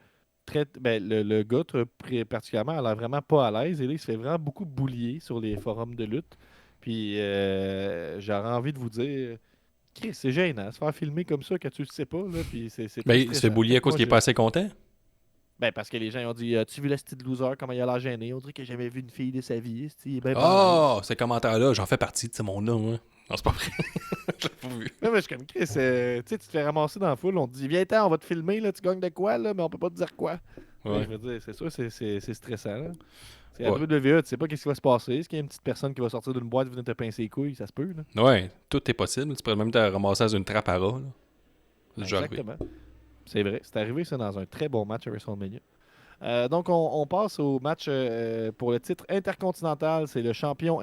le gars, particulièrement, a l'air vraiment pas à l'aise. Et là, il se fait vraiment beaucoup boulier sur les forums de lutte. Puis j'aurais envie de vous dire. Chris, c'est gênant, se faire filmer comme ça quand tu le sais pas. Là, puis c'est Ben, très il se fait stressant. boulier à cause Moi, qu'il est pas assez content. Ben, parce que les gens ils ont dit as-tu vu le style loser, comment il a l'air gêné? On dirait qu'il n'a jamais vu une fille de sa vie. Il est bien Oh, ces commentaires-là, j'en fais partie de ce monde-là. Hein. Non, c'est pas vrai. Je l'ai pas vu. Non, mais je suis comme Chris, tu sais, tu te fais ramasser dans la foule, on te dit viens-t'en, on va te filmer, là, tu gagnes de quoi, là, mais on peut pas te dire quoi. Ouais. Je veux dire, c'est sûr, c'est stressant. Là. C'est à Ouais. WWE, tu sais pas qu'est-ce qui va se passer. Est-ce qu'il y a une petite personne qui va sortir d'une boîte et venir te pincer les couilles? Ça se peut, là. Ouais, tout est possible. Tu pourrais même te ramasser dans une trappe à rats. Là. C'est déjà arrivé. Exactement. C'est vrai. C'est arrivé, ça, dans un très bon match à WrestleMania. Donc, on passe au match pour le titre intercontinental. C'est le champion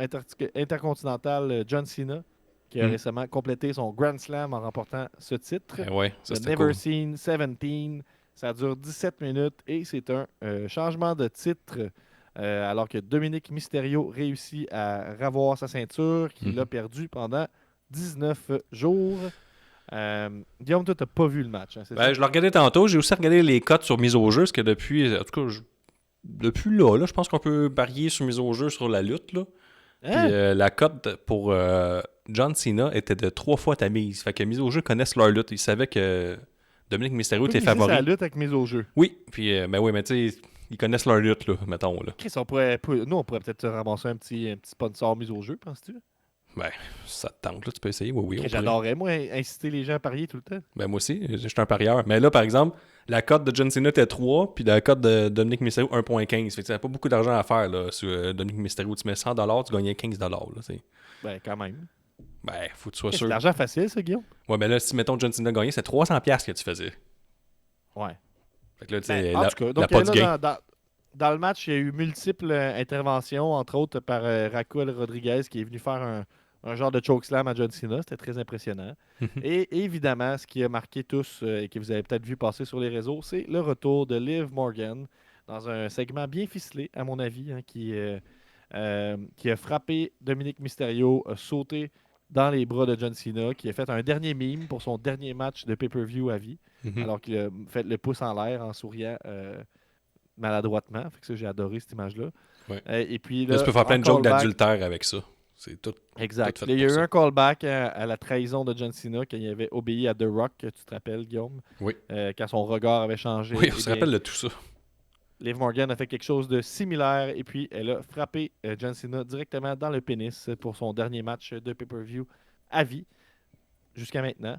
intercontinental John Cena qui a récemment complété son Grand Slam en remportant ce titre. Ben ouais, ça Le c'était Never cool. Seen 17. Ça dure 17 minutes et c'est un changement de titre alors que Dominique Mysterio réussit à ravoir sa ceinture qu'il a perdu pendant 19 jours. Guillaume, toi, t'as pas vu le match, hein, c'est Ben, ça? je l'ai regardé tantôt. J'ai aussi regardé les cotes sur mise au jeu. Parce que depuis, en tout cas, depuis là, je pense qu'on peut parier sur mise au jeu sur la lutte. Là. Hein? Puis la cote pour John Cena était de 3 fois ta mise. Fait que mise au jeu connaissent leur lutte. Ils savaient que Dominique Mysterio était favori. C'est la lutte avec mise au jeu. Oui, puis mais tu sais, ils connaissent leur lutte, là, mettons. Là. Chris, on pourrait peut-être ramasser un petit sponsor mise au jeu, penses-tu? Ben, ça te tente, là, tu peux essayer. Oui, on pourrait. J'adorerais, moi, inciter les gens à parier tout le temps. Ben, moi aussi, je suis un parieur. Mais là, par exemple, la cote de John Cena était 3, puis la cote de Dominique Mysterio 1.15. Fait que tu n'as pas beaucoup d'argent à faire là, sur Dominique Mysterio. Tu mets 100$, tu gagnais 15$. Là, Ben, quand même. ben, faut que tu sois C'est sûr. de l'argent facile, ça, Guillaume? Ouais, mais là, si, mettons, John Cena gagnait, c'est 300$ que tu faisais. Ouais. Fait que là, tu sais, Ben, en tout cas, la donc, pas de là, gain. dans le match, il y a eu multiples interventions, entre autres par Raquel Rodriguez, qui est venu faire un genre de chokeslam à John Cena. C'était très impressionnant. Et évidemment, ce qui a marqué tous et que vous avez peut-être vu passer sur les réseaux, c'est le retour de Liv Morgan dans un segment bien ficelé, à mon avis, hein, qui a frappé Dominique Mysterio, a sauté dans les bras de John Cena, qui a fait un dernier meme pour son dernier match de pay-per-view à vie, alors qu'il a fait le pouce en l'air en souriant maladroitement. Fait que ça, j'ai adoré cette image-là. Ouais. Et puis Là, là, tu peux faire plein de jokes callback- d'adultère avec ça. C'est tout. Exact. tout fait Là, il y a pour eu ça. un callback à la trahison de John Cena quand il avait obéi à The Rock, tu te rappelles, Guillaume? Oui. Quand son regard avait changé. Oui, on Eh se bien, rappelle de tout ça. Liv Morgan a fait quelque chose de similaire et puis elle a frappé John Cena directement dans le pénis pour son dernier match de pay-per-view à vie jusqu'à maintenant.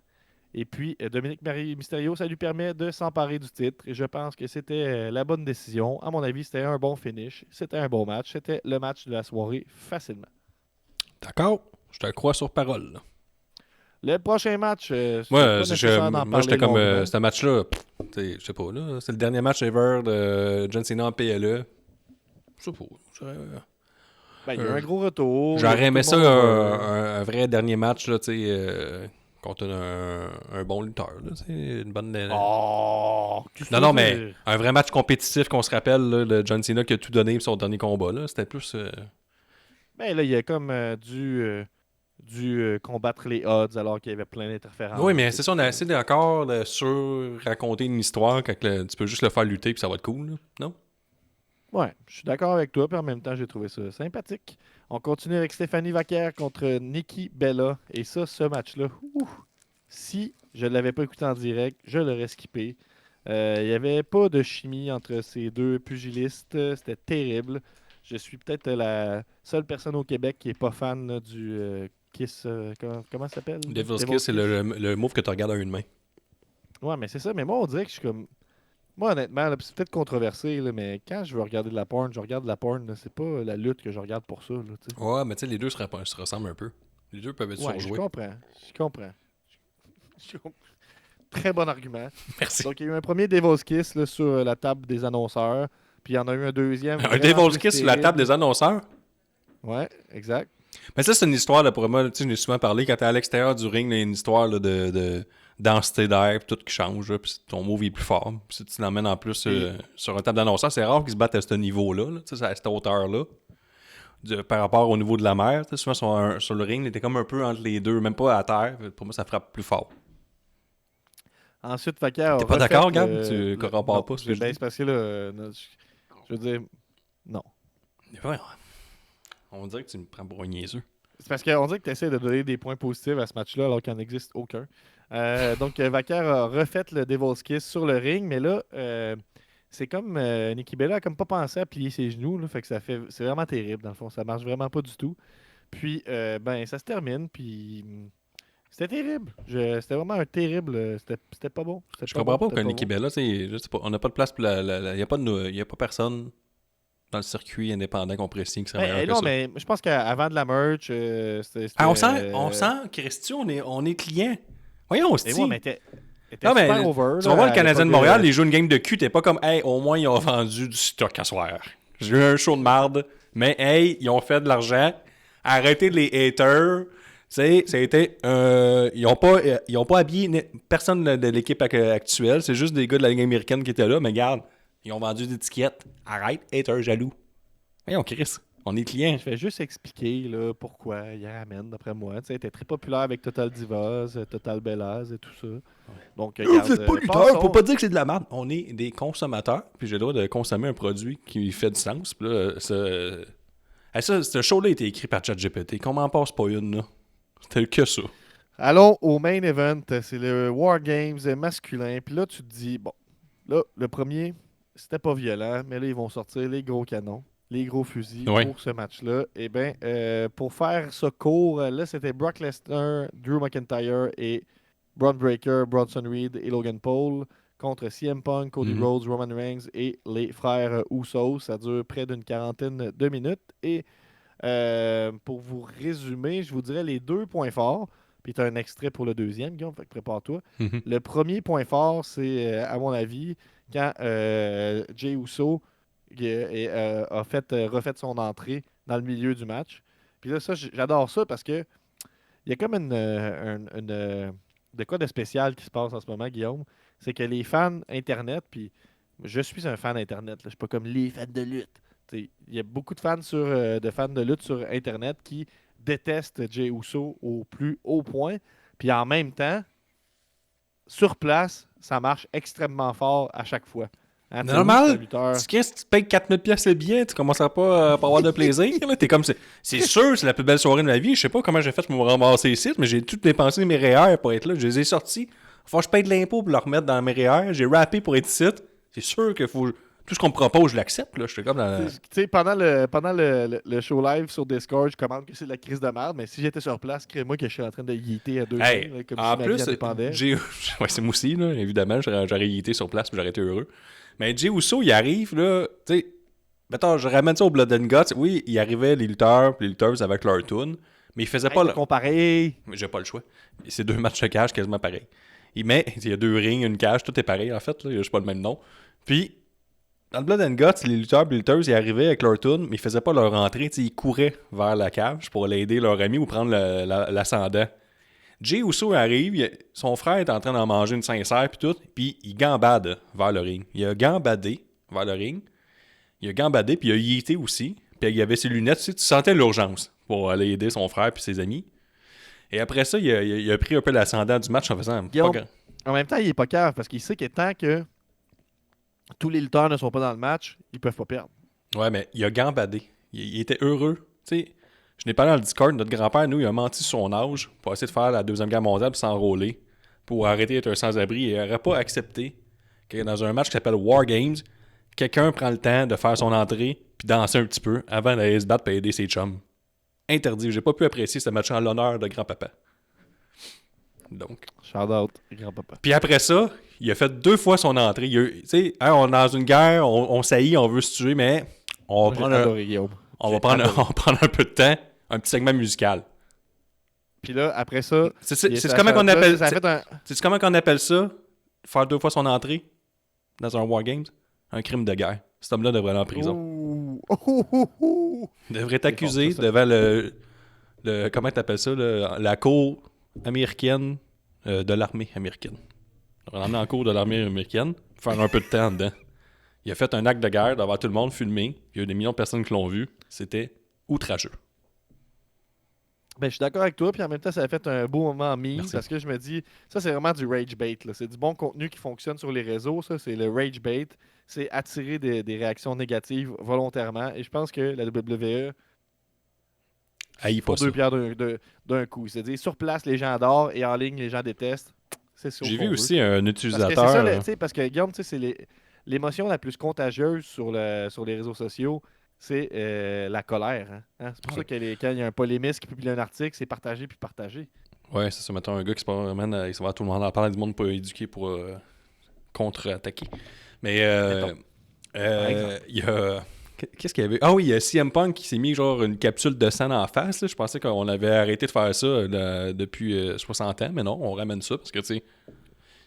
Et puis Dominique Mysterio, ça lui permet de s'emparer du titre et je pense que c'était la bonne décision. À mon avis, c'était un bon finish, c'était un bon match, c'était le match de la soirée facilement. D'accord. Je te crois sur parole. Là. Le prochain match, c'est Moi, pas nécessaire d'en moi j'étais parler comme longuement. ce match-là. Je sais pas, là. C'est le dernier match ever de John Cena en PLE. Je sais pas. Ben, il y a eu un gros retour. J'aurais aimé Tout ça, le monde, un vrai dernier match, là, tu sais, contre un bon lutteur, là, tu sais, une bonne... Oh, qu'est-ce que non, tu veux mais dire? un vrai match compétitif qu'on se rappelle, là, de John Cena qui a tout donné pour son dernier combat, là, c'était plus... Ben là, il a comme dû combattre les odds alors qu'il y avait plein d'interférences. Oui, mais c'est ça, on a assez d'accord sur raconter une histoire quand tu peux juste le faire lutter puis ça va être cool, là, non? Ouais, je suis d'accord avec toi, puis en même temps, j'ai trouvé ça sympathique. On continue avec Stéphanie Vaquer contre Nikki Bella. Et ça, ce match-là, si je ne l'avais pas écouté en direct, je l'aurais skippé. Il n'y avait pas de chimie entre ces deux pugilistes. C'était terrible. Je suis peut-être la seule personne au Québec qui n'est pas fan là, du Kiss. Comment ça s'appelle? Devil's Kiss, c'est le move que tu regardes à une main. Ouais, mais c'est ça. Mais moi, on dirait que je suis comme. Moi, honnêtement, là, c'est peut-être controversé, là, mais quand je veux regarder de la porn, je regarde de la porn. Là, c'est pas la lutte que je regarde pour ça. Là, tu sais. Ouais, mais tu sais, les deux se ressemblent un peu. Les deux peuvent être Ouais, je surjoués. comprends. Je comprends. Très bon argument. Merci. Donc, il y a eu un premier Devil's Kiss là, sur la table des annonceurs. Puis il y en a eu un deuxième. Un vraiment Devil's plus Kiss sur la stérile. table des annonceurs? Ouais, exact. Mais ça, c'est une histoire, là, pour moi, tu sais, j'en ai souvent parlé, quand t'es à l'extérieur du ring, il y a une histoire là, de densité d'air, puis tout qui change, là, puis ton move est plus fort. Puis si tu l'emmènes en plus sur un table d'annonceur, c'est rare qu'ils se battent à ce niveau-là, là, tu sais, à cette hauteur-là, par rapport au niveau de la mer. Tu sais, souvent, sur le ring, il était comme un peu entre les deux, même pas à terre. Pour moi, ça frappe plus fort. Ensuite, Vaquer. T'es pas d'accord, Gab? Tu corrobores pas ce que je dis? C'est parce que là, je veux dire, non. Ouais, on dirait que tu me prends pour un niaiseux. C'est parce qu'on dirait que tu essaies de donner des points positifs à ce match-là alors qu'il n'en existe aucun. Donc, Vaquer a refait le Devil's Kiss sur le ring, mais là, c'est comme Nikki Bella a comme pas pensé à plier ses genoux. Là, fait que c'est vraiment terrible, dans le fond. Ça marche vraiment pas du tout. Puis, ben, ça se termine, puis c'était terrible. C'était vraiment un terrible... C'était pas bon. Je comprends pas pourquoi Nikki Bella, je sais pas, on n'a pas de place pour il n'y a pas personne dans le circuit indépendant qu'on précise qui serait meilleur que non, ça. mais je pense qu'avant de la merch, c'était... On sent, Christian, on est client. Voyons, Mais moi, mais t'es non, mais super over. tu vas voir le Canadien de l'époque Montréal, ils jouent une game de cul, t'es pas comme, hey, au moins ils ont vendu du stock à soir. J'ai eu un show de marde, mais hey, ils ont fait de l'argent. Arrêtez les haters. Tu sais, ça a été. Ils ont pas habillé personne de l'équipe actuelle, c'est juste des gars de la Ligue américaine qui étaient là, mais regarde, ils ont vendu des étiquettes. Arrête, haters jaloux. Voyons, Chris, on est clients. Je vais juste expliquer là, pourquoi il ramène, d'après moi. Tu sais, était très populaire avec Total Divas, Total Bellas et tout ça. Donc, Vous êtes pas lutteur, faut pas dire que c'est de la merde. On est des consommateurs, puis j'ai le droit de consommer un produit qui fait du sens. Puis là, ce show-là a été écrit par ChatGPT. Comment on passe pas une, là? C'était que ça. Allons au main event. C'est le War Games masculin. Puis là, tu te dis, bon, là, le premier, c'était pas violent, mais là, ils vont sortir les gros canons, les gros fusils Ouais. pour ce match-là. Eh bien, pour faire ce court, là, c'était Brock Lesnar, Drew McIntyre et Braun Breaker, Bronson Reed et Logan Paul contre CM Punk, Cody Mhm. Rhodes, Roman Reigns et les frères Usos. Ça dure près d'une quarantaine de minutes. Et pour vous résumer, je vous dirais les deux points forts. Puis tu as un extrait pour le deuxième, Guillaume, fait que prépare-toi. Mhm. Le premier point fort, c'est, à mon avis, quand Jey Uso refait son entrée dans le milieu du match. Puis là, ça, j'adore ça parce que il y a comme de quoi de spécial qui se passe en ce moment, Guillaume. C'est que les fans Internet, puis je suis un fan Internet, là, je suis pas comme les fans de lutte. Il y a beaucoup de fans de lutte sur Internet qui détestent Jey Uso au plus haut point. Puis en même temps, sur place, ça marche extrêmement fort à chaque fois. Hein, tu sais, oui, c'est un Normal. lutteur. Qu'est-ce que tu payes 4000$ le billet, tu commenceras pas à pas avoir de plaisir. Là. T'es comme, c'est sûr, c'est la plus belle soirée de ma vie. Je sais pas comment j'ai fait pour me ramasser ici, mais j'ai tout dépensé mes REER pour être là. Je les ai sortis. Faut que je paye de l'impôt pour le remettre dans mes REER. J'ai rappé pour être ici. C'est sûr que faut. Tout ce qu'on me propose, je l'accepte. Là. Je suis comme dans. Tu sais, pendant le show live sur Discord, je commande que c'est de la crise de merde, mais si j'étais sur place, crée-moi que je suis en train de yeeter à deux Hey, mains, là, comme en si ma vie plus, en dépendait. ouais, c'est moi aussi, là, évidemment. J'aurais été sur place et j'aurais été heureux. Mais Jey Uso, il arrive, là. Tu sais, mettons, je ramène ça au Blood and Guts. Oui, il arrivait les lutteurs, les lutteuses avec leur tune, mais il faisait pas Hey, le. comparé. J'ai pas le choix. C'est deux matchs de cage quasiment pareils. Il y a deux rings, une cage, tout est pareil en fait. Là. Il y a juste pas le même nom. Puis, dans le Blood and Guts, les lutteurs et les lutteuses, ils arrivaient avec leur tune, mais ils faisaient pas leur entrée. Ils couraient vers la cage pour l'aider leur ami ou prendre l'ascendant. Jey Uso arrive, son frère est en train d'en manger une sincère puis tout, puis il gambade vers le ring. Il a gambadé vers le ring. Il a gambadé, puis il a yeeté aussi. Puis il avait ses lunettes, tu sentais l'urgence pour aller aider son frère puis ses amis. Et après ça, il a pris un peu l'ascendant du match en faisant... Guillaume, en même temps, il est pas cave parce qu'il sait que tant que tous les lutteurs ne sont pas dans le match, ils peuvent pas perdre. Ouais, mais il a gambadé. Il était heureux. Tu sais, je n'ai parlé dans le Discord, notre grand-père, nous, il a menti sur son âge pour essayer de faire la Deuxième Guerre mondiale et s'enrôler pour arrêter d'être un sans-abri. Il n'aurait pas accepté que dans un match qui s'appelle War Games, quelqu'un prend le temps de faire son entrée puis danser un petit peu avant d'aller se battre et aider ses chums. Interdit. J'ai pas pu apprécier ce match en l'honneur de grand-papa. Donc. Shout out, grand-papa. Puis après ça, il a fait 2 fois son entrée. Tu sais, hein, on est dans une guerre, on saillit, on veut se tuer, mais on va prendre on va prendre un peu de temps, un petit segment musical. Puis là, après ça, C'est comment qu'on appelle ça a fait un... c'est comment qu'on appelle ça? Faire 2 fois son entrée dans un War Games? Un crime de guerre. Cet homme-là devrait aller en prison. Ouh. Ouh, ouh, ouh. Il devrait être accusé fort, ça. devant le comment t'appelles ça? La cour américaine de l'armée américaine. On va l'emmener en cours de l'armée américaine, faire un peu de temps dedans. Il a fait un acte de guerre devant tout le monde, filmé. Il y a eu des millions de personnes qui l'ont vu. C'était outrageux. Ben, je suis d'accord avec toi, puis en même temps, ça a fait un beau moment meme Merci. parce que je me dis, ça, c'est vraiment du rage bait. Là. C'est du bon contenu qui fonctionne sur les réseaux. Ça, c'est le rage bait. C'est attirer des réactions négatives volontairement. Et je pense que la WWE Haïs faut pas ça. deux pierres d'un coup. C'est-à-dire, sur place, les gens adorent et en ligne, les gens détestent. C'est ça J'ai qu'on vu veut. aussi un Parce que c'est utilisateur. ça, tu sais, parce que Guillaume, tu sais, c'est l'émotion la plus contagieuse sur les réseaux sociaux, c'est la colère. Hein? C'est pour ça que quand il y a un polémiste qui publie un article, c'est partagé puis partagé. Ouais, c'est ça. Mettons un gars qui se promène, il se va à tout le monde en parlant du monde pas éduqué pour contre-attaquer. Mais exemple. il y a. Qu'est-ce qu'il y avait? Ah oui, il y a CM Punk qui s'est mis genre une capsule de sang en face. Là. Je pensais qu'on avait arrêté de faire ça depuis 60 ans, mais non, on ramène ça parce que tu sais,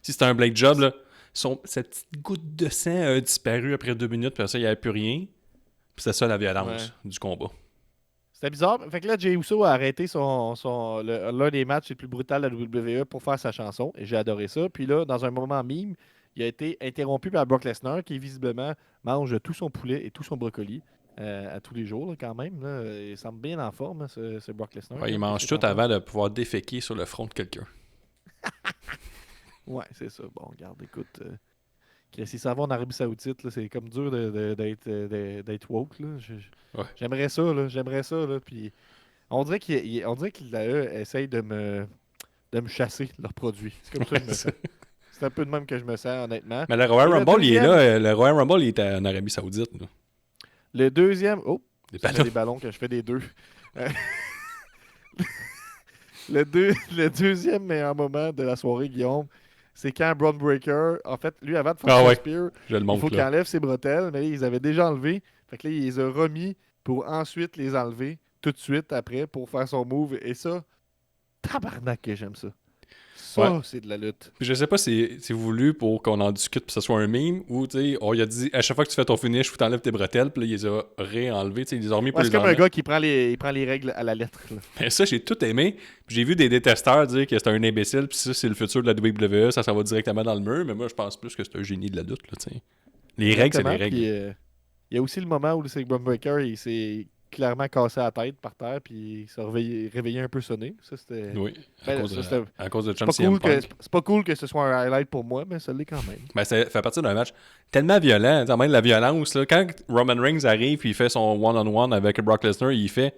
si c'était un blade job, là, cette petite goutte de sang a disparu après 2 minutes, puis après ça, il n'y avait plus rien. Puis c'est ça la violence du combat. C'était bizarre. Fait que là, Jey Uso a arrêté l'un des matchs les plus brutals de la WWE pour faire sa chanson. Et j'ai adoré ça. Puis là, dans un moment mime, il a été interrompu par Brock Lesnar, qui visiblement mange tout son poulet et tout son brocoli à tous les jours, là, quand même. Là. Il semble bien en forme, hein, ce Brock Lesnar. Ouais, il Là, mange qu'est-ce que tout t'en avant de pouvoir déféquer sur le front de quelqu'un. penses? Ouais, c'est ça. Bon, regarde, écoute. Si ça va en Arabie Saoudite, là, c'est comme dur d'être woke. Là. Ouais. J'aimerais ça, là. J'aimerais ça, là. Puis On dirait que l'AE essaye de me chasser leurs produits. C'est comme ça que je me sens. C'est un peu de même que je me sens, honnêtement. Mais le Royal Et le Rumble, il est deuxième- là. Le Royal Rumble, il est en Arabie Saoudite. Là. Le deuxième... Oh, Des c'est ballons. des ballons que je fais des deux. Euh, le deuxième meilleur moment de la soirée, Guillaume, c'est quand Braun Breaker, en fait, lui, avant de faire Ah son ouais. spear, Je le il montre faut qu'il là. enlève ses bretelles, mais là, ils avaient déjà enlevé. Fait que là, il les a remis pour ensuite les enlever tout de suite après pour faire son move. Et ça, tabarnak que j'aime ça. Ça, Ouais. c'est de la lutte. Puis je sais pas si c'est voulu pour qu'on en discute puis que ce soit un meme ou tu sais, il a dit à chaque fois que tu fais ton finish, faut t'enlèves tes bretelles, puis là, il les a réenlevées, tu sais, il les a remis pour Ouais, les c'est comme un enlever. gars qui prend il prend les règles à la lettre. Là. Mais ça, j'ai tout aimé. Puis j'ai vu des détesteurs dire que c'est un imbécile, puis ça, c'est le futur de la WWE, ça va directement dans le mur, mais moi, je pense plus que c'est un génie de la lutte, là, tu sais. Les règles, c'est les Exactement. règles. Puis, il y a aussi le moment où le Braun Breaker, il s'est clairement cassé la tête par terre, puis il s'est réveillé un peu sonné. Ça, c'était... Oui, Ben, ça, c'était à cause de c'est John pas, CM cool Punk. c'est pas cool que ce soit un highlight pour moi, mais ça l'est quand même. Ben, ça fait partie d'un match tellement violent. Même la violence, là, quand Roman Reigns arrive et il fait son one-on-one avec Brock Lesnar, il fait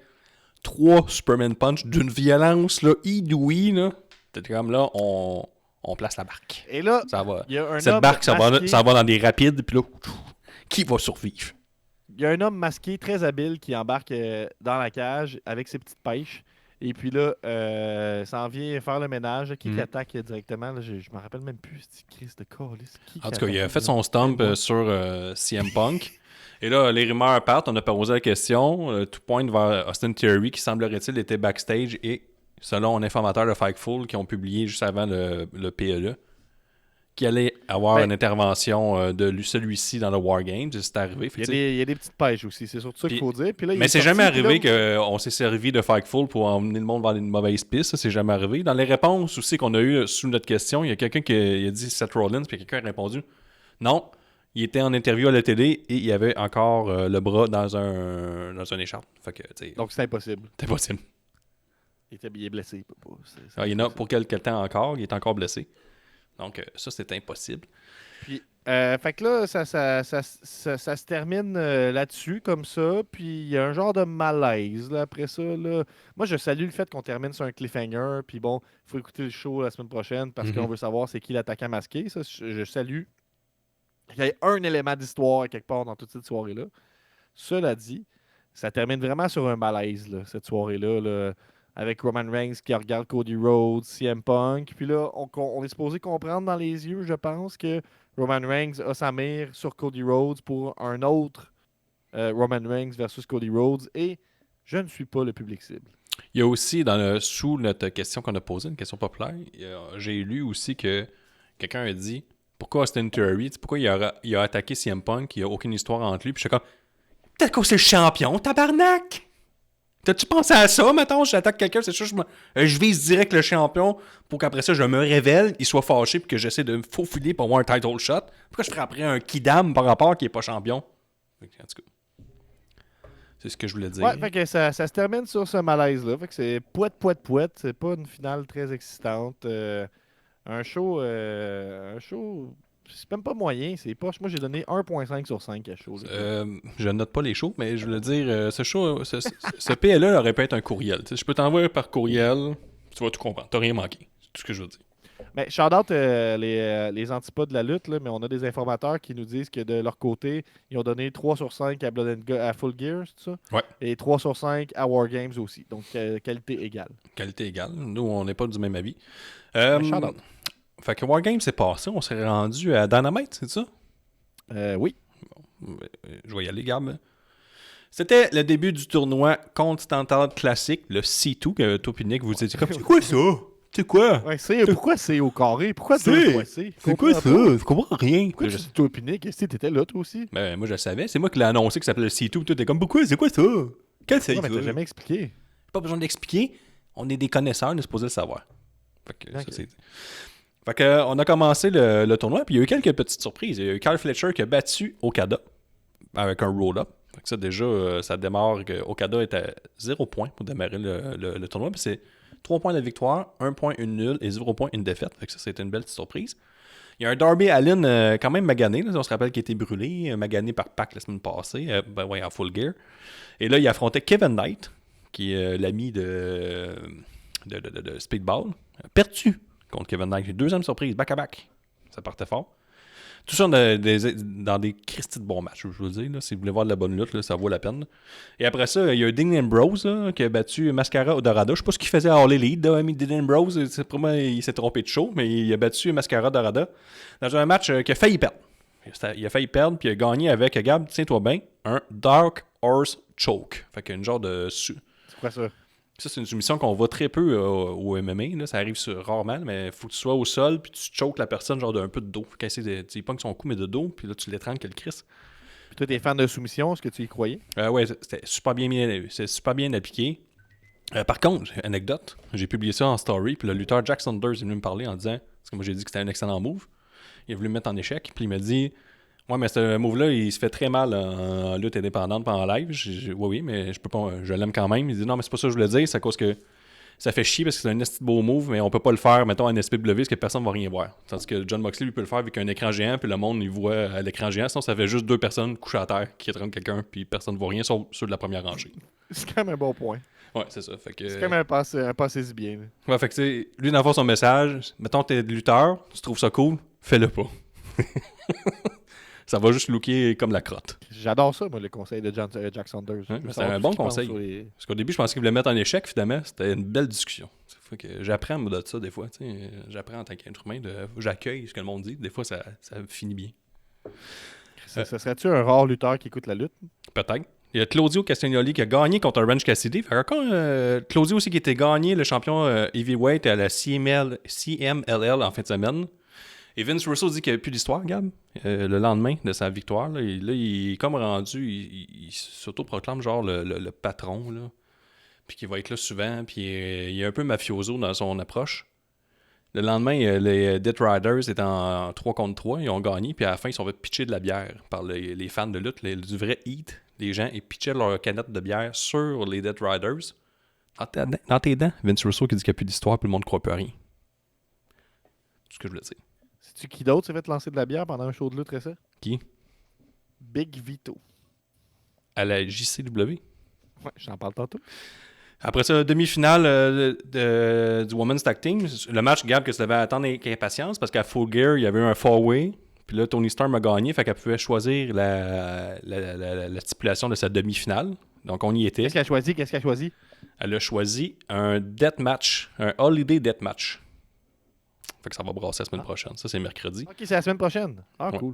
3 Superman Punch d'une violence là, inouïe. Là. T'es comme là, on place la barque. Et là, Ça va. il y a un Cette homme barque, ça masqué, va dans des rapides, puis là, qui va survivre? il y a un homme masqué très habile qui embarque dans la cage avec ses petites pêches. Et puis là, s'en vient faire le ménage. Qui attaque directement? Là, je me rappelle même plus. C'est Chris de Callis. En tout cas, il a fait son stomp sur CM Punk. Et là, les rumeurs partent. On a posé la question. Tout pointe vers Austin Theory, qui semblerait-il était backstage. Et selon un informateur de Fightful qui ont publié juste avant le PLE, qui allait avoir une intervention de celui-ci dans le War Games. C'est arrivé. Il y a des petites pêches aussi. C'est surtout ça qu'il faut dire. Puis là, il Mais est c'est sorti, jamais puis là, arrivé qu'on s'est servi de Fightful pour emmener le monde vers une mauvaise piste. Ça, c'est jamais arrivé. Dans les réponses aussi qu'on a eues sous notre question, il y a quelqu'un qui a dit Seth Rollins, puis quelqu'un a répondu non. Il était en interview à la télé et il avait encore le bras dans un écharpe. Fait que, donc c'est impossible. c'est possible. Il est blessé. Il peut pas. Il y en a pour quelques temps encore. Il est encore blessé. Donc, ça, c'est impossible. Puis, fait que là, ça se termine là-dessus, comme ça. Puis, il y a un genre de malaise là, après ça. Là. Moi, je salue le fait qu'on termine sur un cliffhanger. Puis bon, il faut écouter le show la semaine prochaine parce qu'on veut savoir c'est qui l'attaquant masqué. Ça, je salue. Il y a un élément d'histoire quelque part dans toute cette soirée-là. Cela dit, ça termine vraiment sur un malaise, là, cette soirée-là. Là, avec Roman Reigns qui regarde Cody Rhodes, CM Punk. Puis là, on est supposé comprendre dans les yeux, je pense, que Roman Reigns a sa mire sur Cody Rhodes pour un autre Roman Reigns versus Cody Rhodes. Et je ne suis pas le public cible. Il y a aussi, sous notre question qu'on a posée, une question populaire, j'ai lu aussi que quelqu'un a dit pourquoi Austin Theory, pourquoi il a attaqué CM Punk, il n'y a aucune histoire entre lui. Puis je suis comme peut-être que c'est le champion, tabarnak! T'as-tu pensé à ça, mettons, j'attaque quelqu'un, c'est sûr, je vise direct le champion pour qu'après ça, je me révèle, il soit fâché puis que j'essaie de me faufiler pour avoir un title shot. Pourquoi je ferais après un Kidam par rapport qui est pas champion? En tout cas, c'est ce que je voulais dire. Ouais, fait que ça se termine sur ce malaise-là. Fait que c'est pouette. C'est pas une finale très excitante. Un show, c'est même pas moyen, c'est poche. Moi, j'ai donné 1.5 sur 5 à show. Je note pas les shows, mais je voulais dire, ce PLE aurait pu être un courriel. T'sais, je peux t'envoyer par courriel, tu vas tout comprendre. T'as rien manqué. C'est tout ce que je veux dire. Mais shout-out les antipodes de la lutte, là, mais on a des informateurs qui nous disent que de leur côté, ils ont donné 3 sur 5 à Full Gear, c'est ça? Ouais. Et 3 sur 5 à War Games aussi. Donc, qualité égale. Qualité égale. Nous, on n'est pas du même avis. Shout-out. Fait que Wargame s'est passé, on s'est rendu à Dynamite, c'est ça? Oui. Je vais y aller, Gab. C'était le début du tournoi Continental Classic, le C2, que toi et Nick vous étiez comme, c'est quoi ça? C'est quoi? Ouais, pourquoi c'est au carré? Pourquoi C'est- 2 fois C? C'est quoi ça? Je comprends rien. Pourquoi tu dis toi Pinique? Est-ce que t'étais là toi aussi? Ben, moi, je le savais. C'est moi qui l'ai annoncé que ça s'appelait le C2. Toi, t'es comme, pourquoi? C'est quoi ça? Qu'est-ce que c'est Ouais, mais ça? t'as jamais expliqué. Pas besoin d'expliquer. On est des connaisseurs, on est supposé le savoir. Fait que, ça, Ok. c'est... Fait que, on a commencé le tournoi, puis il y a eu quelques petites surprises. Il y a eu Kyle Fletcher qui a battu Okada avec un roll-up. Fait que ça, déjà, ça démarre que Okada est à 0 points pour démarrer le tournoi. Puis c'est 3 points de victoire, 1 point, une nulle et 0 point, une défaite. Fait que ça, c'était une belle petite surprise. Il y a un Darby Allin quand même magané. Là, on se rappelle qu'il a été brûlé, magané par Pac la semaine passée, en full gear. Et là, il affrontait Kevin Knight, qui est l'ami de Speedball, a perdu contre Kevin Nash. Deuxième surprise, back-à-back. Ça partait fort. Tout ça dans des Christy de bons matchs, je vous le dis. Là. Si vous voulez voir de la bonne lutte, là, ça vaut la peine. Et après ça, il y a Dean Ambrose là, qui a battu Mascara Dorada. Je sais pas ce qu'il faisait à All Elite, Dean Ambrose. Pour moi, il s'est trompé de show, mais il a battu Mascara Dorada dans un match qui a failli perdre. Il a failli perdre, puis il a gagné avec, Gab, tiens-toi bien, un Dark Horse Choke. Fait qu'une genre de... C'est quoi ça? Ça, c'est une soumission qu'on voit très peu au MMA. Là. Ça arrive rarement, mais il faut que tu sois au sol puis tu choques la personne genre d'un peu de dos. Tu pognes son cou, mais de dos, puis là, tu l'étrangles que le Chris. Puis toi, t'es fan de soumission, est-ce que tu y croyais? Ouais, c'était super bien appliqué. Par contre, anecdote, j'ai publié ça en story, puis le lutteur Jack Saunders est venu me parler en disant, parce que moi j'ai dit que c'était un excellent move, il a voulu me mettre en échec, puis il m'a dit... Ouais, mais ce move-là, il se fait très mal en lutte indépendante pas en live. Oui, mais je peux pas, je l'aime quand même. Il dit non, mais c'est pas ça que je voulais dire, c'est à cause que ça fait chier parce que c'est un esti de beau move, mais on peut pas le faire, mettons, en SPW, parce que personne va rien voir. Tandis que John Moxley, lui, peut le faire avec un écran géant, puis le monde, il voit à l'écran géant. Sinon, ça fait juste 2 personnes couchées à terre qui étreignent quelqu'un, puis personne ne voit rien, sauf ceux de la première rangée. C'est quand même un bon point. Ouais, c'est ça. Fait que, c'est quand même un passé si bien. Là. Ouais, fait que c'est lui, dans le fond, son message, mettons, t'es lutteur, tu trouves ça cool, fais-le pas. Ça va juste looker comme la crotte. J'adore ça, moi, le conseil de Jack Saunders. Ouais, c'est un bon conseil. Parce qu'au début, je pensais qu'il voulait mettre en échec, finalement. C'était une belle discussion. Faut que j'apprends de ça des fois. J'apprends en tant qu'être humain. J'accueille ce que le monde dit. Des fois, ça finit bien. Ça serait-tu un rare lutteur qui écoute la lutte? Peut-être. Il y a Claudio Castagnoli qui a gagné contre Orange Cassidy. Claudio aussi qui était gagné le champion heavyweight à la CMLL en fin de semaine. Et Vince Russo dit qu'il n'y avait plus d'histoire, Gab, le lendemain de sa victoire. Là, il est comme rendu, il s'auto-proclame genre le patron, là, puis qu'il va être là souvent, puis il est un peu mafioso dans son approche. Le lendemain, les Death Riders étaient en 3 contre 3, ils ont gagné, puis à la fin, ils sont fait pitcher de la bière par les fans de lutte, du vrai heat. Les gens, ils pitchaient leur canette de bière sur les Death Riders. Dans tes dents, Vince Russo qui dit qu'il n'y a plus d'histoire, puis le monde ne croit plus à rien. C'est ce que je voulais dire. Sais-tu qui d'autre s'est fait lancer de la bière pendant un show de lutte récent? Qui? Big Vito. À la JCW? Ouais, j'en parle tantôt. Après ça, demi-finale du Women's Tag Team. Le match, Gab, que tu devais attendre avec impatience parce qu'à Full Gear, il y avait un 4-way. Puis là, Toni Storm a gagné, fait qu'elle pouvait choisir la stipulation de sa demi-finale. Donc, on y était. Qu'est-ce qu'elle a choisi? Elle a choisi un death match, un holiday death match. Fait que ça va brasser la semaine prochaine. Ça, c'est mercredi. Ok, c'est la semaine prochaine. Ah, ouais. Cool.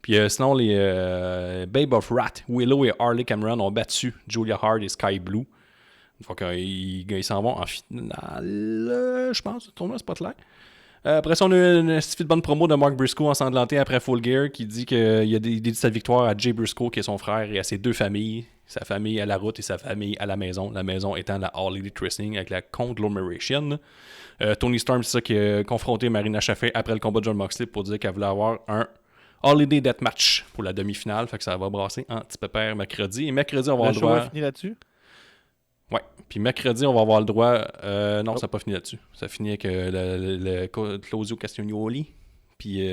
Puis sinon, les Babe of Wrath, Willow et Harley Cameron ont battu Julia Hart et Sky Blue. Donc, ils s'en vont en finale, je pense, le tournoi Spotlight. Après ça, on a une de bonne promo de Mark Briscoe ensanglanté après Full Gear qui dit qu'il a dédié sa victoire à Jay Briscoe, qui est son frère, et à ses 2 familles. Sa famille à la route et sa famille à la maison. La maison étant la All Elite Wrestling avec la Conglomeration. Toni Storm, c'est ça qui a confronté Marina Shafir après le combat de John Moxley pour dire qu'elle voulait avoir un Holiday Death Match pour la demi-finale. Fait que ça va brasser en petit pépère mercredi. Et mercredi, on va avoir le droit... Le show a fini là-dessus? Ouais. Puis mercredi, on va avoir le droit... non, ça n'a pas fini là-dessus. Ça finit avec le Claudio Castagnoli. Puis...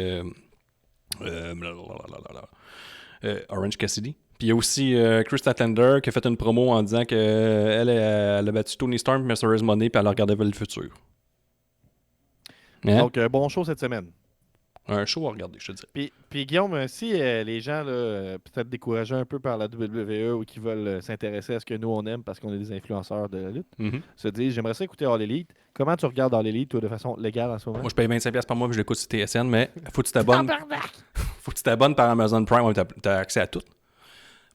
Orange Cassidy. Puis il y a aussi Chris Statlander qui a fait une promo en disant qu'elle a battu Toni Storm et Mercedes Moné puis elle regardait vers le futur. Hein? Donc, bon show cette semaine. Un show à regarder, je te dirais. Puis Guillaume, si les gens, là, peut-être découragés un peu par la WWE ou qui veulent s'intéresser à ce que nous on aime parce qu'on est des influenceurs de la lutte, se disent j'aimerais ça écouter All Elite. Comment tu regardes All Elite, toi, de façon légale en ce moment? Moi, je paye 25$ par mois et je l'écoute sur TSN, mais faut que tu t'abonnes. Faut que tu t'abonnes par Amazon Prime, où tu as accès à tout.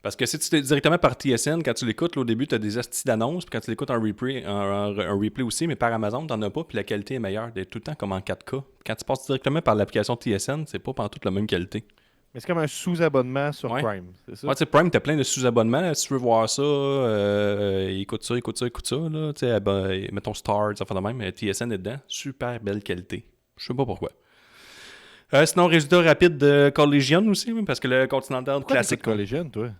Parce que si tu t'es directement par TSN, quand tu l'écoutes, là, au début, tu as des astis d'annonces, puis quand tu l'écoutes en replay aussi, mais par Amazon, tu n'en as pas, puis la qualité est meilleure, d'être tout le temps comme en 4K. Quand tu passes directement par l'application TSN, c'est pas pantoute la même qualité. Mais c'est comme un sous-abonnement sur Prime, c'est ça? Ouais, tu sais, Prime, t'as plein de sous-abonnements. Là, si tu veux voir ça, écoute ça. Là, tu sais, mettons Star, ça fait de même, TSN est dedans. Super belle qualité. Je sais pas pourquoi. Sinon, résultat rapide de Collision aussi, parce que le Continental Classic. Collision, toi?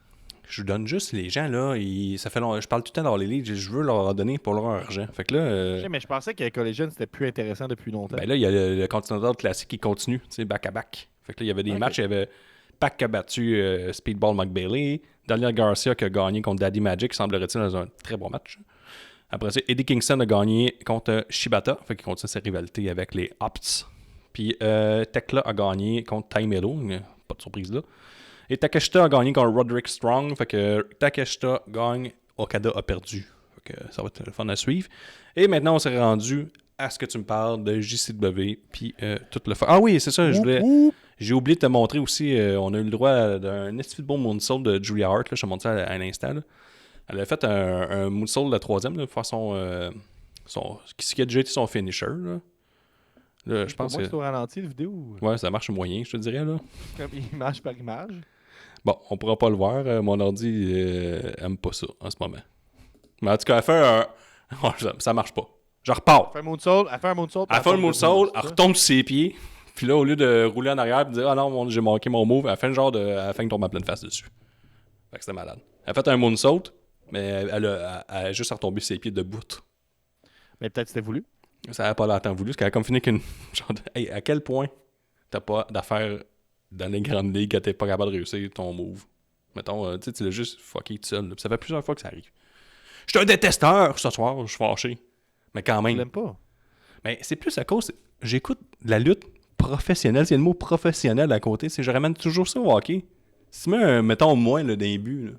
Je donne juste les gens, là, ça fait longtemps, je parle tout le temps dans les ligues, je veux leur donner pour leur argent. Fait que là... Mais je pensais que Collision, c'était plus intéressant depuis longtemps. Ben là, il y a le Continental Classic qui continue, tu sais, back-à-back. Fait que là, il y avait des matchs, il y avait Pac qui a battu Speedball McBailey, Daniel Garcia qui a gagné contre Daddy Magic, semblerait-il, dans un très bon match. Après ça, Eddie Kingston a gagné contre Shibata, fait qu'il continue sa rivalité avec les Opts. Puis Tekla a gagné contre Tai Melo, pas de surprise là. Et Takeshita a gagné contre Roderick Strong, fait que Takeshita gagne, Okada a perdu. Fait que ça va être le fun à suivre. Et maintenant, on s'est rendu à ce que tu me parles de JCW, puis tout le fun. Ah oui, c'est ça, j'ai oublié de te montrer aussi, on a eu le droit d'un esti de bon moonsault de Julia Hart, là, je te montre ça à l'instant. Là. Elle a fait un moonsault de la troisième, de façon, ce qui a déjà été son finisher. Là, je pense que... que... c'est au ralenti, la vidéo. Ouais, ça marche moyen, je te dirais. Là. Comme image par image. Bon, on pourra pas le voir. Mon ordi aime pas ça en ce moment. Mais en tout cas, elle fait un... ça marche pas. Je repars. Elle fait un moonsault. Elle fait un moonsault. Elle fait un moonsault, elle retombe sur ses pieds. Puis là, au lieu de rouler en arrière et de dire « Ah non, j'ai manqué mon move », elle fait une genre de... Elle fait une tombe à pleine face dessus. Fait que c'était malade. Elle a fait un moonsault, mais elle a juste retombé sur ses pieds debout. Mais peut-être c'était voulu. Ça n'a pas longtemps voulu, parce qu'elle a comme fini qu'une... Genre de... Hey, à quel point t'as pas d'affaires dans les grandes ligues que t'es pas capable de réussir ton move? Mettons, tu l'as juste fucké tout seul. Là. Ça fait plusieurs fois que ça arrive. Je suis un détesteur ce soir, je suis fâché. Mais quand même. Je l'aime pas. Mais c'est plus à cause... J'écoute la lutte professionnelle. S'il y a le mot professionnel à côté, c'est je ramène toujours ça au hockey. Si tu mets, mettons, moins là, d'un but, là,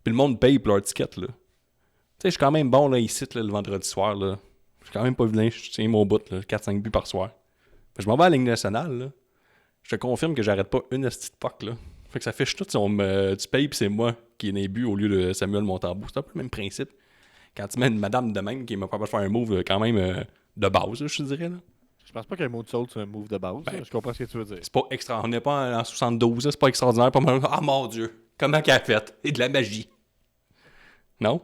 puis le monde paye pour leur ticket, là. Tu sais, je suis quand même bon là, ici là, le vendredi soir. Là. Je suis quand même pas vilain, je tiens mon bout, 4-5 buts par soir. Je m'en vais à la Ligue nationale. Là. Je te confirme que j'arrête pas une petite puck. Là. Fait que ça fiche tout si tu payes puis c'est moi qui ai les buts au lieu de Samuel Montembeault. C'est un peu le même principe. Quand tu mets une madame de même qui m'a pas faire un move quand même de base, là, je te dirais. Là. Je pense pas qu'un moonsault c'est un move de base. Ben, je comprends ce que tu veux dire. C'est pas extra. On n'est pas en 72, là, c'est pas extraordinaire. Pas mal. Ah mon Dieu, comment qu'elle a fait? Et de la magie. Non?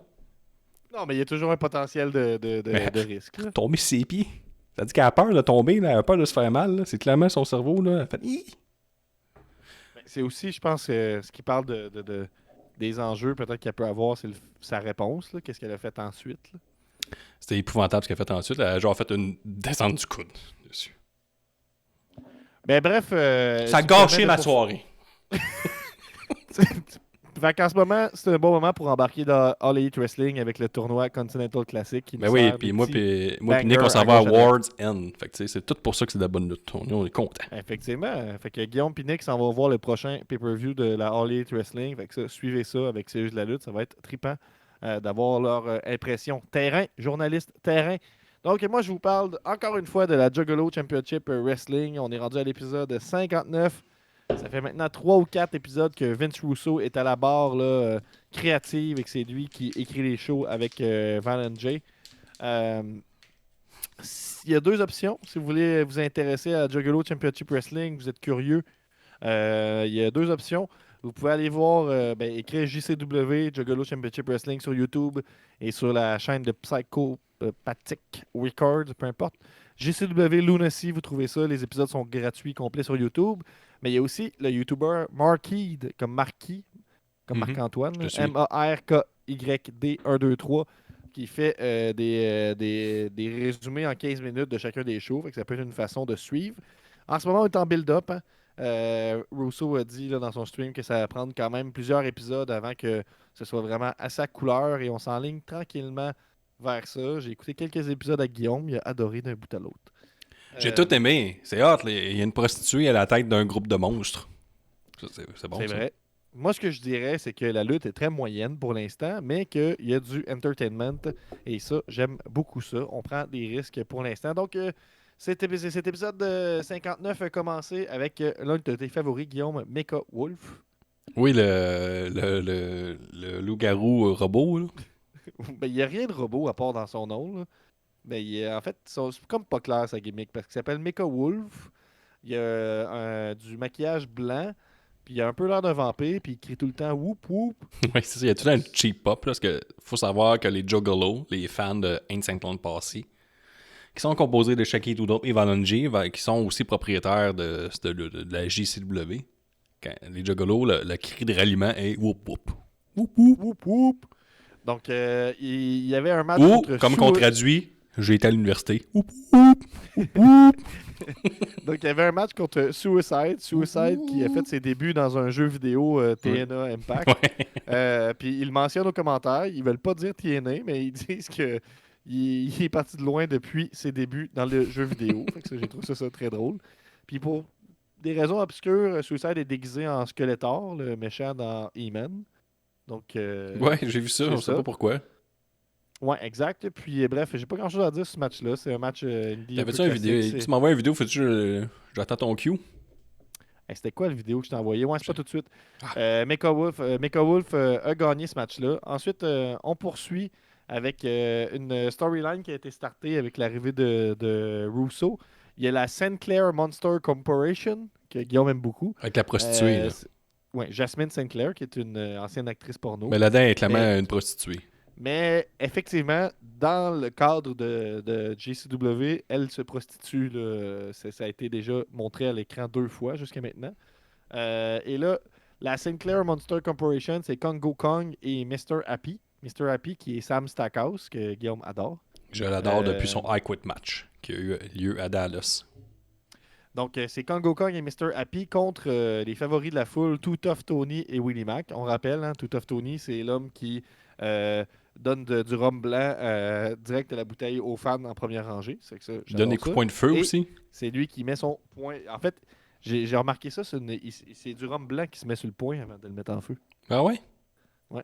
Non, mais il y a toujours un potentiel de risque. Là. Tomber sur ses pieds. Ça dit qu'elle a peur de tomber, là, elle a peur de se faire mal. Là. C'est clairement son cerveau. Là. Elle fait... C'est aussi, je pense, ce qui parle des enjeux peut-être qu'elle peut avoir, c'est sa réponse. Là. Qu'est-ce qu'elle a fait ensuite? Là. C'était épouvantable ce qu'elle a fait ensuite. Elle a genre fait une descente du coude dessus. Ben bref... ça a gâché ma soirée. Fait qu'en ce moment, c'est un bon moment pour embarquer dans All Elite Wrestling avec le tournoi Continental Classic. Qui ben oui, puis moi puis Nick, on s'en va à Ward's End. Fait que c'est tout pour ça que c'est de la bonne lutte. On est content. Effectivement. Fait que Guillaume et Nick s'en vont voir le prochain pay-per-view de la All Elite Wrestling. Fait que ça, suivez ça avec Sérieux de la lutte. Ça va être trippant d'avoir leur impression terrain, journaliste terrain. Donc, moi, je vous parle encore une fois de la Juggalo Championship Wrestling. On est rendu à l'épisode 59. Ça fait maintenant 3 ou 4 épisodes que Vince Russo est à la barre là, créative et que c'est lui qui écrit les shows avec Van Jay. Il y a 2 options. Si vous voulez vous intéresser à Juggalo Championship Wrestling, vous êtes curieux, il y a 2 options. Vous pouvez aller voir, écrire JCW, Juggalo Championship Wrestling sur YouTube et sur la chaîne de Psychopathic Records, peu importe. JCW Lunacy, vous trouvez ça. Les épisodes sont gratuits, complets sur YouTube. Mais il y a aussi le YouTuber Marquid, comme Marquis, comme Marc-Antoine, MARKYD123, qui fait des résumés en 15 minutes de chacun des shows. Fait que ça peut être une façon de suivre. En ce moment, on est en build-up. Hein. Russo a dit là, dans son stream que ça va prendre quand même plusieurs épisodes avant que ce soit vraiment à sa couleur et on s'enligne tranquillement vers ça. J'ai écouté quelques épisodes à Guillaume, il a adoré d'un bout à l'autre. J'ai tout aimé. C'est hot. Il y a une prostituée à la tête d'un groupe de monstres. Ça, c'est bon. C'est ça. vrai. Moi, ce que je dirais, c'est que la lutte est très moyenne pour l'instant, mais qu'il y a du entertainment. Et ça, j'aime beaucoup ça. On prend des risques pour l'instant. Donc, cet épisode 59 a commencé avec l'un de tes favoris, Guillaume, Mecha Wolf. Oui, le loup-garou robot. Là. Ben, il n'y a rien de robot à part dans son nom. Là. Ben, en fait, c'est comme pas clair sa gimmick parce qu'il s'appelle Mecha Wolf. Il y a du maquillage blanc, puis il a un peu l'air d'un vampire, puis il crie tout le temps whoop whoop. Oui, c'est ça. Il y a tout un cheap pop. Parce que faut savoir que les Juggalos, les fans de Ancient Clone Passé, qui sont composés de Shaki Doodle et Valonji, qui sont aussi propriétaires de la JCW. Les Juggalos, le cri de ralliement est whoop whoop. Whoop whoop whoop whoop. Donc, il y avait un match ou, contre comme qu'on traduit, J'ai été à l'université. Oup. Donc, il y avait un match contre Suicide. Suicide qui a fait ses débuts dans un jeu vidéo TNA Impact. Puis ils le mentionnent aux commentaires. Ils veulent pas dire TNA, mais ils disent que il est parti de loin depuis ses débuts dans le jeu vidéo. Fait que ça, j'ai trouvé ça très drôle. Puis pour des raisons obscures, Suicide est déguisé en Skeletor, le méchant dans E-Man. Donc, Ouais, j'ai vu ça, c'est on sait ça. pas pourquoi. Ouais, exact. Puis bref, j'ai pas grand chose à dire sur ce match-là. C'est un match indie. T'avais-tu une vidéo? Tu m'envoies une vidéo, faut-tu j'attends ton cue? Hey, c'était quoi la vidéo que je t'ai envoyée? Ouais, c'est pas tout de suite. Ah. Mecha Wolf a gagné ce match-là. Ensuite, on poursuit avec une storyline qui a été startée avec l'arrivée de Russo. Il y a la St. Clair Monster Corporation, que Guillaume aime beaucoup. Avec la prostituée, là. Ouais, Jasmine St. Clair, qui est une ancienne actrice porno. Mais là-dedans, elle est clairement une prostituée. Mais effectivement, dans le cadre de JCW, elle se prostitue. Là. Ça a été déjà montré à l'écran 2 fois jusqu'à maintenant. Et là, la Sinclair Monster Corporation, c'est Congo Kong et Mr. Happy. Mr. Happy qui est Sam Stackhouse, que Guillaume adore. Je l'adore depuis son I Quit match qui a eu lieu à Dallas. Donc, c'est Congo Kong et Mr. Happy contre les favoris de la foule, Too Tough Tony et Willie Mack. On rappelle, hein, Too Tough Tony, c'est l'homme qui donne du rhum blanc direct à la bouteille aux fans en première rangée. C'est que ça, Il donne des coups de poing de feu et aussi. C'est lui qui met son poing. En fait, j'ai remarqué ça. C'est du rhum blanc qui se met sur le poing avant de le mettre en feu. Ah ouais? Ouais.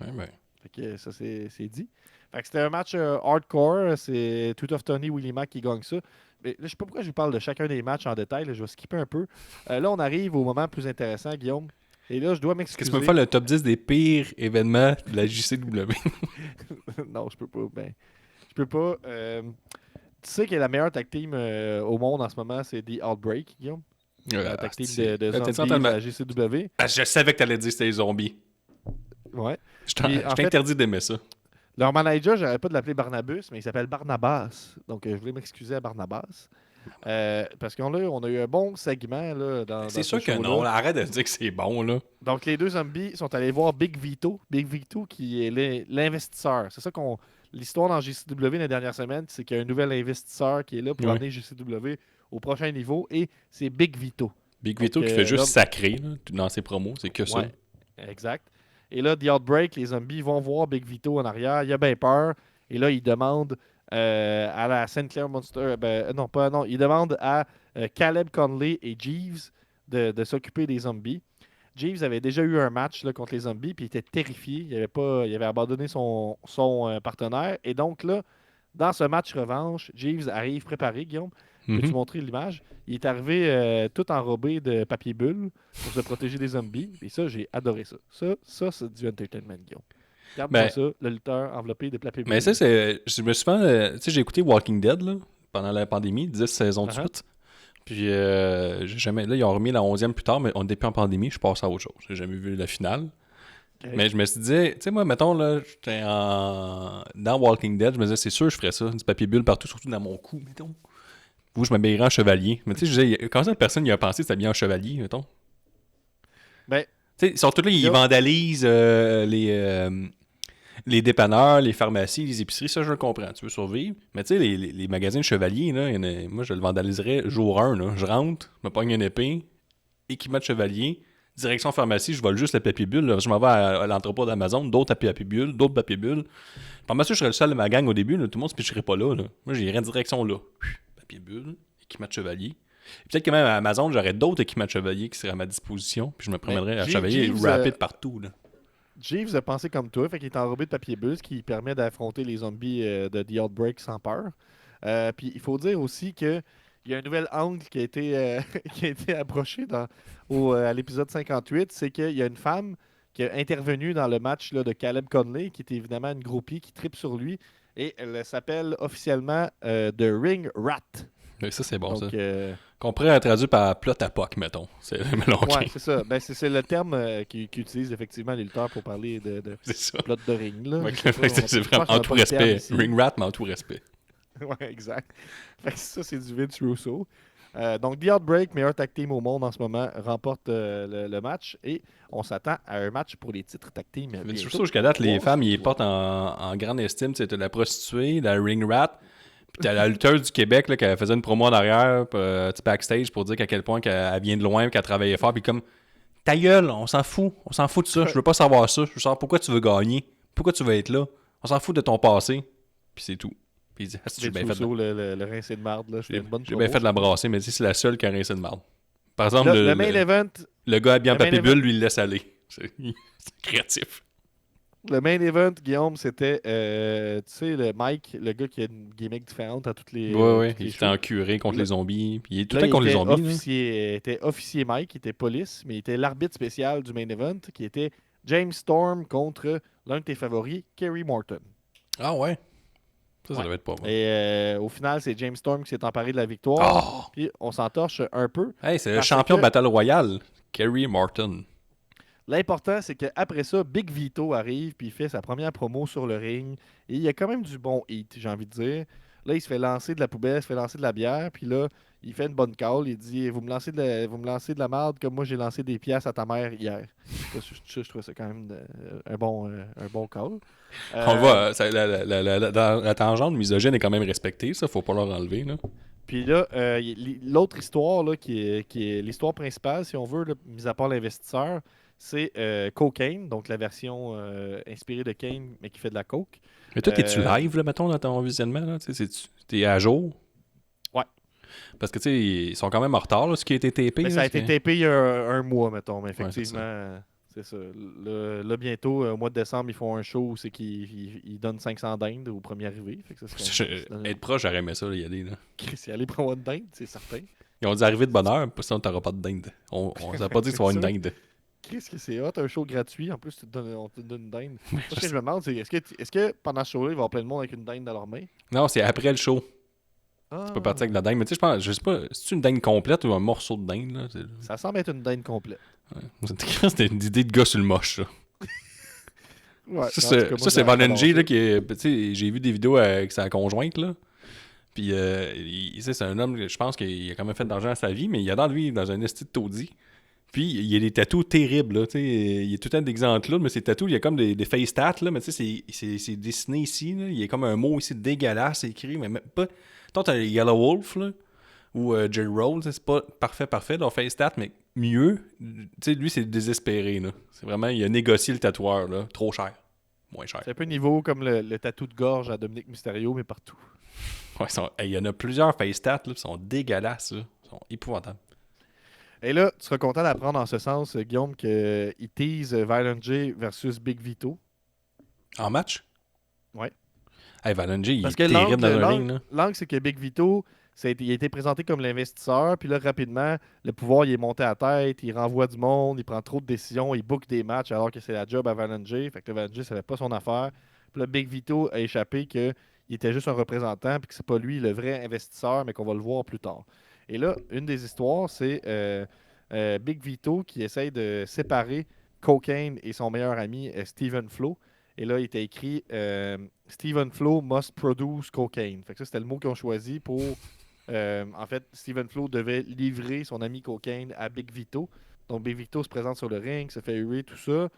Ouais, ben. Fait que ça, c'est dit. Fait que c'était un match hardcore. C'est Too Tough Tony, Willie Mack qui gagne ça. Mais là, je sais pas pourquoi je vous parle de chacun des matchs en détail. Là, je vais skipper un peu. Là, on arrive au moment plus intéressant, Guillaume. Et là, je dois m'excuser. Qu'est-ce que tu peux me faire le top 10 des pires événements de la JCW? Non, je peux pas. Ben, je peux pas. Tu sais que la meilleure tag team au monde en ce moment, c'est The Outbreak, Guillaume. La tag team de zombies de la JCW. Ah, je savais que t'allais dire que c'était les zombies. Ouais. Je t'ai interdit d'aimer ça. Leur manager, j'aurais pas de l'appeler Barnabas, mais il s'appelle Barnabas. Donc, je voulais m'excuser à Barnabas. Parce qu'on a eu un bon segment là, dans C'est ce sûr que show-là. non. Arrête de dire que c'est bon, là. Donc, les deux zombies sont allés voir Big Vito. Big Vito qui est l'investisseur. C'est ça qu'on... L'histoire dans JCW la dernière semaine, c'est qu'il y a un nouvel investisseur qui est là pour amener JCW au prochain niveau. Et c'est Big Vito. Big Vito qui fait juste sacrer là, dans ses promos. C'est que ça. Exact. Et là, The Outbreak, les zombies vont voir Big Vito en arrière. Il a bien peur. Et là, il demande à la St. Clair Monster... il demande à Caleb Conley et Jeeves de s'occuper des zombies. Jeeves avait déjà eu un match là, contre les zombies, puis il était terrifié. Il avait abandonné son partenaire. Et donc là, dans ce match revanche, Jeeves arrive préparé, Guillaume. Peux-tu montrer l'image? Il est arrivé tout enrobé de papier bulle pour se protéger des zombies. Et ça, j'ai adoré ça. Ça, c'est du entertainment, Guillaume. Regarde-moi ça, le lutteur enveloppé de papier bulle. Mais ça, je me suis fait... Tu sais, j'ai écouté Walking Dead là, pendant la pandémie, 10 saisons de suite. Puis, j'ai jamais... Là, ils ont remis la 11e plus tard, mais on était plus en pandémie, je passe à autre chose. J'ai jamais vu la finale. Okay. Mais je me suis dit, tu sais, moi, mettons, là, j'étais dans Walking Dead, je me disais, c'est sûr, je ferais ça, du papier bulle partout, surtout dans mon cou, mettons. Ou je m'habillerais en chevalier. Mais tu sais, je disais, quand ça, personne y a pensé de s'habiller en chevalier, mettons? Ben, tu sais, surtout là, ils vandalisent les dépanneurs, les pharmacies, les épiceries, ça, je le comprends. Tu veux survivre. Mais tu sais, les magasins de chevalier, là, moi, je le vandaliserais jour 1. Là. Je rentre, je me pogne une épée, équipement de chevalier, direction pharmacie, je vole juste le papier bulle. Là. Je m'en vais à l'entrepôt d'Amazon, d'autres papier bulle, d'autres papier bulle. Pharmacie, je serais le seul de ma gang au début. Là. Tout le monde se picherait pas là. Moi, j'irais en direction là. Papier bulle, équipement de chevalier. Peut-être que même à Amazon, j'aurais d'autres équipements de chevalier qui seraient à ma disposition. Puis je me promènerais à chevalier rapide partout. Là. Jeeves a pensé comme toi, fait qu'il est enrobé de papier bulle, ce qui permet d'affronter les zombies de The Outbreak sans peur. Puis il faut dire aussi qu'il y a un nouvel angle qui a été approché à l'épisode 58, c'est qu'il y a une femme qui a intervenu dans le match là, de Caleb Conley, qui est évidemment une groupie qui tripe sur lui, et elle s'appelle officiellement The Ring Rat. Oui, ça c'est bon. Donc, ça. Qu'on pourrait traduire par plot à POC, mettons. C'est ouais, c'est ça. Ben, c'est le terme qu'utilisent effectivement les lutteurs pour parler de plot de ring. Là. Ouais, c'est vraiment en tout respect. Ring rat, mais en tout respect. Ouais, exact. Fait que ça, c'est du Vince Russo. Donc, The Outbreak, meilleur tag team au monde en ce moment, remporte le match et on s'attend à un match pour les titres tag team. Vince Russo, jusqu'à date, les femmes, ils portent en grande estime. C'est la prostituée, la ring rat. Puis t'as la lutteuse du Québec là, qui faisait une promo en arrière, petit backstage, pour dire qu'à quel point qu'elle vient de loin, qu'elle travaillait fort, puis comme, ta gueule, on s'en fout de ça, je veux pas savoir ça, je veux savoir pourquoi tu veux gagner, pourquoi tu veux être là, on s'en fout de ton passé, puis c'est tout. Puis il dit, ah, j'ai bien fait le rincé de marde, là, j'ai bien fait de la brasser, mais c'est la seule qui a rincé de marde. Par exemple, Là, le main event, le gars habillé en le main papier event- bulle, lui, il le laisse aller. C'est créatif. le main event, Guillaume, c'était, tu sais, le Mike, le gars qui a une gimmick différente à toutes les Ouais, toutes les il était shows. en curé contre Là- les zombies, puis il est tout le Là, temps contre les était zombies. là. était officier Mike, il était police, mais il était l'arbitre spécial du main event, qui était James Storm contre l'un de tes favoris, Kerry Morton. Ah ouais? Ça Ouais. devait être pas mal. Et au final, c'est James Storm qui s'est emparé de la victoire. Oh! Puis on s'entorche un peu. Hey, c'est le Parce champion que- Battle Royale, Kerry Morton. L'important, c'est qu'après ça, Big Vito arrive puis il fait sa première promo sur le ring. Et il y a quand même du bon hit, j'ai envie de dire. Là, il se fait lancer de la poubelle, il se fait lancer de la bière. Puis là, il fait une bonne call. Il dit vous me lancez de la merde comme moi j'ai lancé des pièces à ta mère hier. Je trouve ça quand même un bon call. On le voit, la tangente misogyne est quand même respectée, ça, faut pas leur enlever. Là. Puis là, l'autre histoire là, qui est l'histoire principale, si on veut, là, mis à part l'investisseur, c'est Cocaine, donc la version inspirée de Kane, mais qui fait de la coke. Mais toi, t'es-tu live, là, mettons, dans ton visionnement? Là? T'es à jour? Ouais. Parce que, tu sais, ils sont quand même en retard, là, ce qui a été tapé. Mais là, ça a c'est- été tapé il y a un mois, mettons, mais Ouais, c'est effectivement, c'est ça. Là, bientôt, au mois de décembre, ils font un show où c'est qu'ils donnent 500 dindes au premier arrivé. Fait que ça, Être proche, j'aurais aimé ça, là, y aller. Là. Chris, y aller prendre une dinde, c'est certain. Ils ont dit arriver de bonne heure, parce que sinon, t'auras pas de dinde. On s'est pas dit que tu vas avoir une C'est dinde. Chris, que c'est hot, un show gratuit. En plus, on te donne une dinde. Ce que je me demande, c'est est-ce que pendant ce show-là, il va y avoir plein de monde avec une dinde dans leurs mains? Non, c'est après le show. Ah, Tu peux partir avec de la dinde. Mais tu sais, je sais pas, c'est-tu une dinde complète ou un morceau de dinde? Là? ça semble être une dinde complète. C'était une idée de gars sur le moche, ça. Ouais, Ça, en tout cas, moi, c'est j'aurais Van G, adoré. là, qui est. Tu sais, j'ai vu des vidéos avec sa conjointe, là. Puis, tu sais, c'est un homme, je pense qu'il a quand même fait de l'argent à sa vie, mais il a dans lui dans un esti de taudis. Puis, il a des tatous terribles, là. Tu sais, il est tout le temps d'exemple là, mais ses tatous, il y a comme des face tats, là. Mais tu sais, c'est dessiné ici, là. Il y a comme un mot ici dégueulasse écrit, mais même pas. Tant t'as Yellow Wolf, là, ou Jerry Rolls, c'est pas parfait, leur face tat, mais mieux. Tu sais, lui, c'est désespéré, là. C'est vraiment, il a négocié le tatoueur, là. Trop cher. Moins cher. C'est un peu niveau comme le tatou de gorge à Dominique Mysterio, mais partout. Ouais, il y en a plusieurs face tats, là, ils sont dégueulasses, là. Ils sont épouvantables. Et là, tu seras content d'apprendre en ce sens, Guillaume, qu'il tease Violent J versus Big Vito. En match? Ouais. Hey, Valenge, il Parce est que terrible dans le ring, là. l'angle, c'est que Big Vito, il a été présenté comme l'investisseur, puis là, rapidement, le pouvoir, il est monté à tête, il renvoie du monde, il prend trop de décisions, il book des matchs alors que c'est la job à Violent J. Fait que le Violent J, ça fait pas son affaire. Puis là, Big Vito a échappé qu'il était juste un représentant, puis que c'est pas lui le vrai investisseur, mais qu'on va le voir plus tard. Et là, une des histoires, c'est Big Vito qui essaye de séparer Cocaine et son meilleur ami Stephen Flo. Et là, il était écrit Stephen Flo must produce cocaine. Fait que ça, c'était le mot qu'ils ont choisi pour. En fait, Stephen Flo devait livrer son ami Cocaine à Big Vito. Donc, Big Vito se présente sur le ring, se fait huer, tout ça.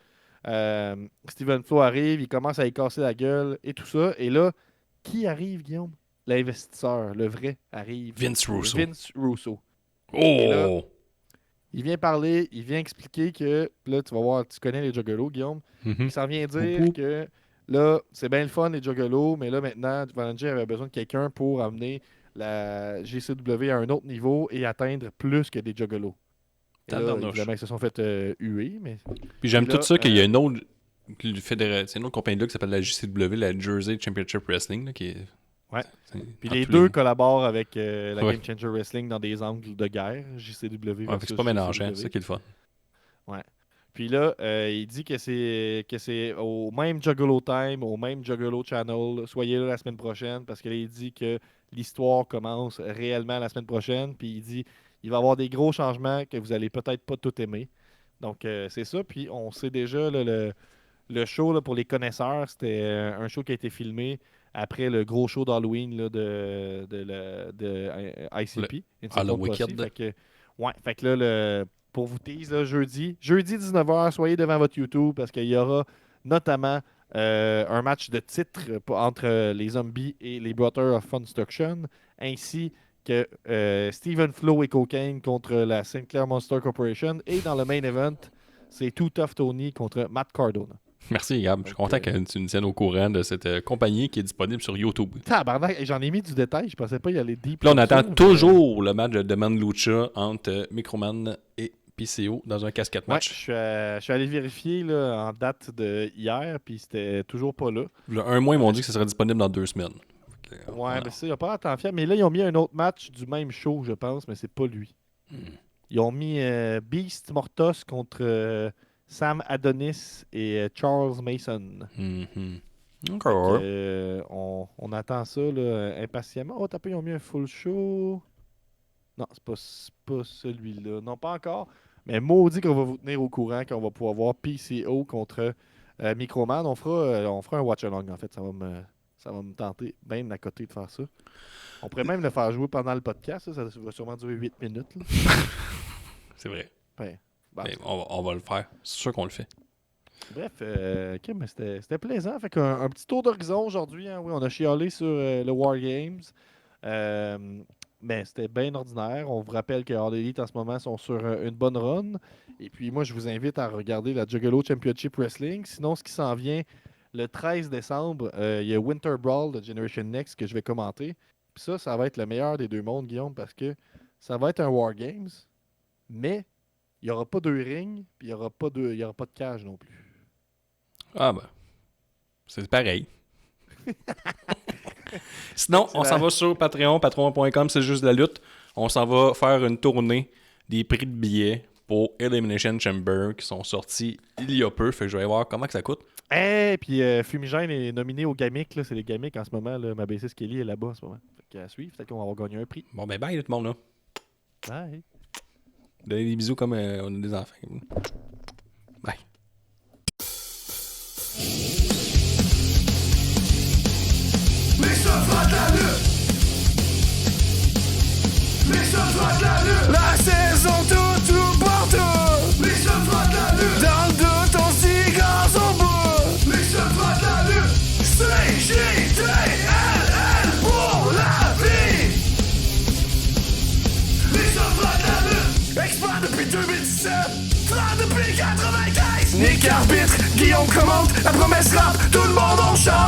Stephen Flo arrive, il commence à y casser la gueule et tout ça. Et là, qui arrive, Guillaume? L'investisseur, le vrai, arrive. Vince Russo. Vince Russo. Et là, Oh! il vient parler, il vient expliquer que, là, tu vas voir, tu connais les Juggalos, Guillaume. Mhm. Il s'en vient dire Beaucoup. que, là, c'est bien le fun, les Juggalos, mais là, maintenant, Valentine avait besoin de quelqu'un pour amener la GCW à un autre niveau et atteindre plus que des Juggalos. Et là, Tabarnouche. évidemment, ils se sont fait huer, mais... Puis j'aime Et là, tout ça qu'il y a une autre c'est une autre compagnie là qui s'appelle la JCW, la Jersey Championship Wrestling, là, qui est... Ouais. c'est- Puis en les tous deux collaborent avec la Ouais. Game Changer Wrestling dans des angles de guerre, JCW Ouais, fait que versus c'est pas mélangeant, JCW. c'est ça qui est le fun. Puis là, il dit que c'est au même Juggalo Time, au même Juggalo Channel. Soyez là la semaine prochaine parce que là, il dit que l'histoire commence réellement la semaine prochaine. Puis il dit il va y avoir des gros changements que vous allez peut-être pas tout aimer. Donc c'est ça. Puis on sait déjà là, le show là, pour les connaisseurs, c'était un show qui a été filmé après le gros show d'Halloween là, de ICP. Halloween Posse. Wicked. Fait que là, pour vous tease, là, jeudi 19h, soyez devant votre YouTube parce qu'il y aura notamment un match de titre entre les Zombies et les Brothers of Funstruction, ainsi que Stephen Flo et Cocaine contre la Sinclair Monster Corporation. Et dans le main event, c'est Too Tough Tony contre Matt Cardona. Merci, Gab. Je suis content que tu nous tiennes au courant de cette compagnie qui est disponible sur YouTube. Tabarnak, j'en ai mis du détail, je pensais pas y aller deep. Puis là, on comme attend ça, toujours le match de Demand Lucha entre Microman et PCO dans un casquette Ouais, match. je suis allé vérifier là, en date de hier, puis c'était toujours pas là. Là, un mois, ils m'ont dit que ça serait disponible dans 2 semaines. Fait que, Ouais, voilà. mais ça, il n'y a pas tant fier. Mais là, ils ont mis un autre match du même show, je pense, mais c'est pas lui. Ils ont mis Beast Mortos contre Sam Adonis et Charles Mason. Mhm. Fait Encore. que, on attend ça là, impatiemment. Oh, t'as pas, ils ont mis un full show. Non, c'est pas celui-là. Non, pas encore. Mais maudit qu'on va vous tenir au courant qu'on va pouvoir voir PCO contre Microman. On fera un watch-along, en fait. Ça va me tenter bien à côté de faire ça. On pourrait même le faire jouer pendant le podcast. Ça va sûrement durer 8 minutes. Là. C'est vrai. Ouais. Bon. Mais on va le faire. C'est sûr qu'on le fait. Bref, ok, mais c'était plaisant. Fait un petit tour d'horizon aujourd'hui. Hein. Oui, on a chialé sur le War Games. Mais c'était bien ordinaire. On vous rappelle que All Elite en ce moment sont sur une bonne run. Et puis moi, je vous invite à regarder la Juggalo Championship Wrestling. Sinon, ce qui s'en vient le 13 décembre, il y a Winter Brawl de Generation Next que je vais commenter. Puis ça va être le meilleur des deux mondes, Guillaume, parce que ça va être un War Games, mais il n'y aura pas de ring, puis il n'y aura pas de cage non plus. Ah ben. C'est pareil. Sinon, on s'en va sur Patreon, patreon.com, c'est juste de la lutte. On s'en va faire une tournée des prix de billets pour Elimination Chamber qui sont sortis il y a peu. Fait que je vais aller voir comment que ça coûte. Puis Fumigène est nominé au Gamic. Là, c'est les Gamics en ce moment. Là. Ma bassiste Kelly est là-bas en ce moment. Fait qu'à suivre, peut-être qu'on va gagner un prix. Bon ben bye tout le monde là. Bye. Donnez des bisous comme on a des enfants. Bye. Les chevaux de la lutte. Les chevaux de la lutte. La saison tout partout. Les chevaux de la lutte. Dans le doute, on s'y grâce au bout. Les chevaux de la lutte. C-J-T-L-L pour la vie. Les chevaux de la lutte. Expert depuis 2017. Frère depuis 95. Nick arbitre, Guillaume commente. La promesse rap, tout le monde on chante.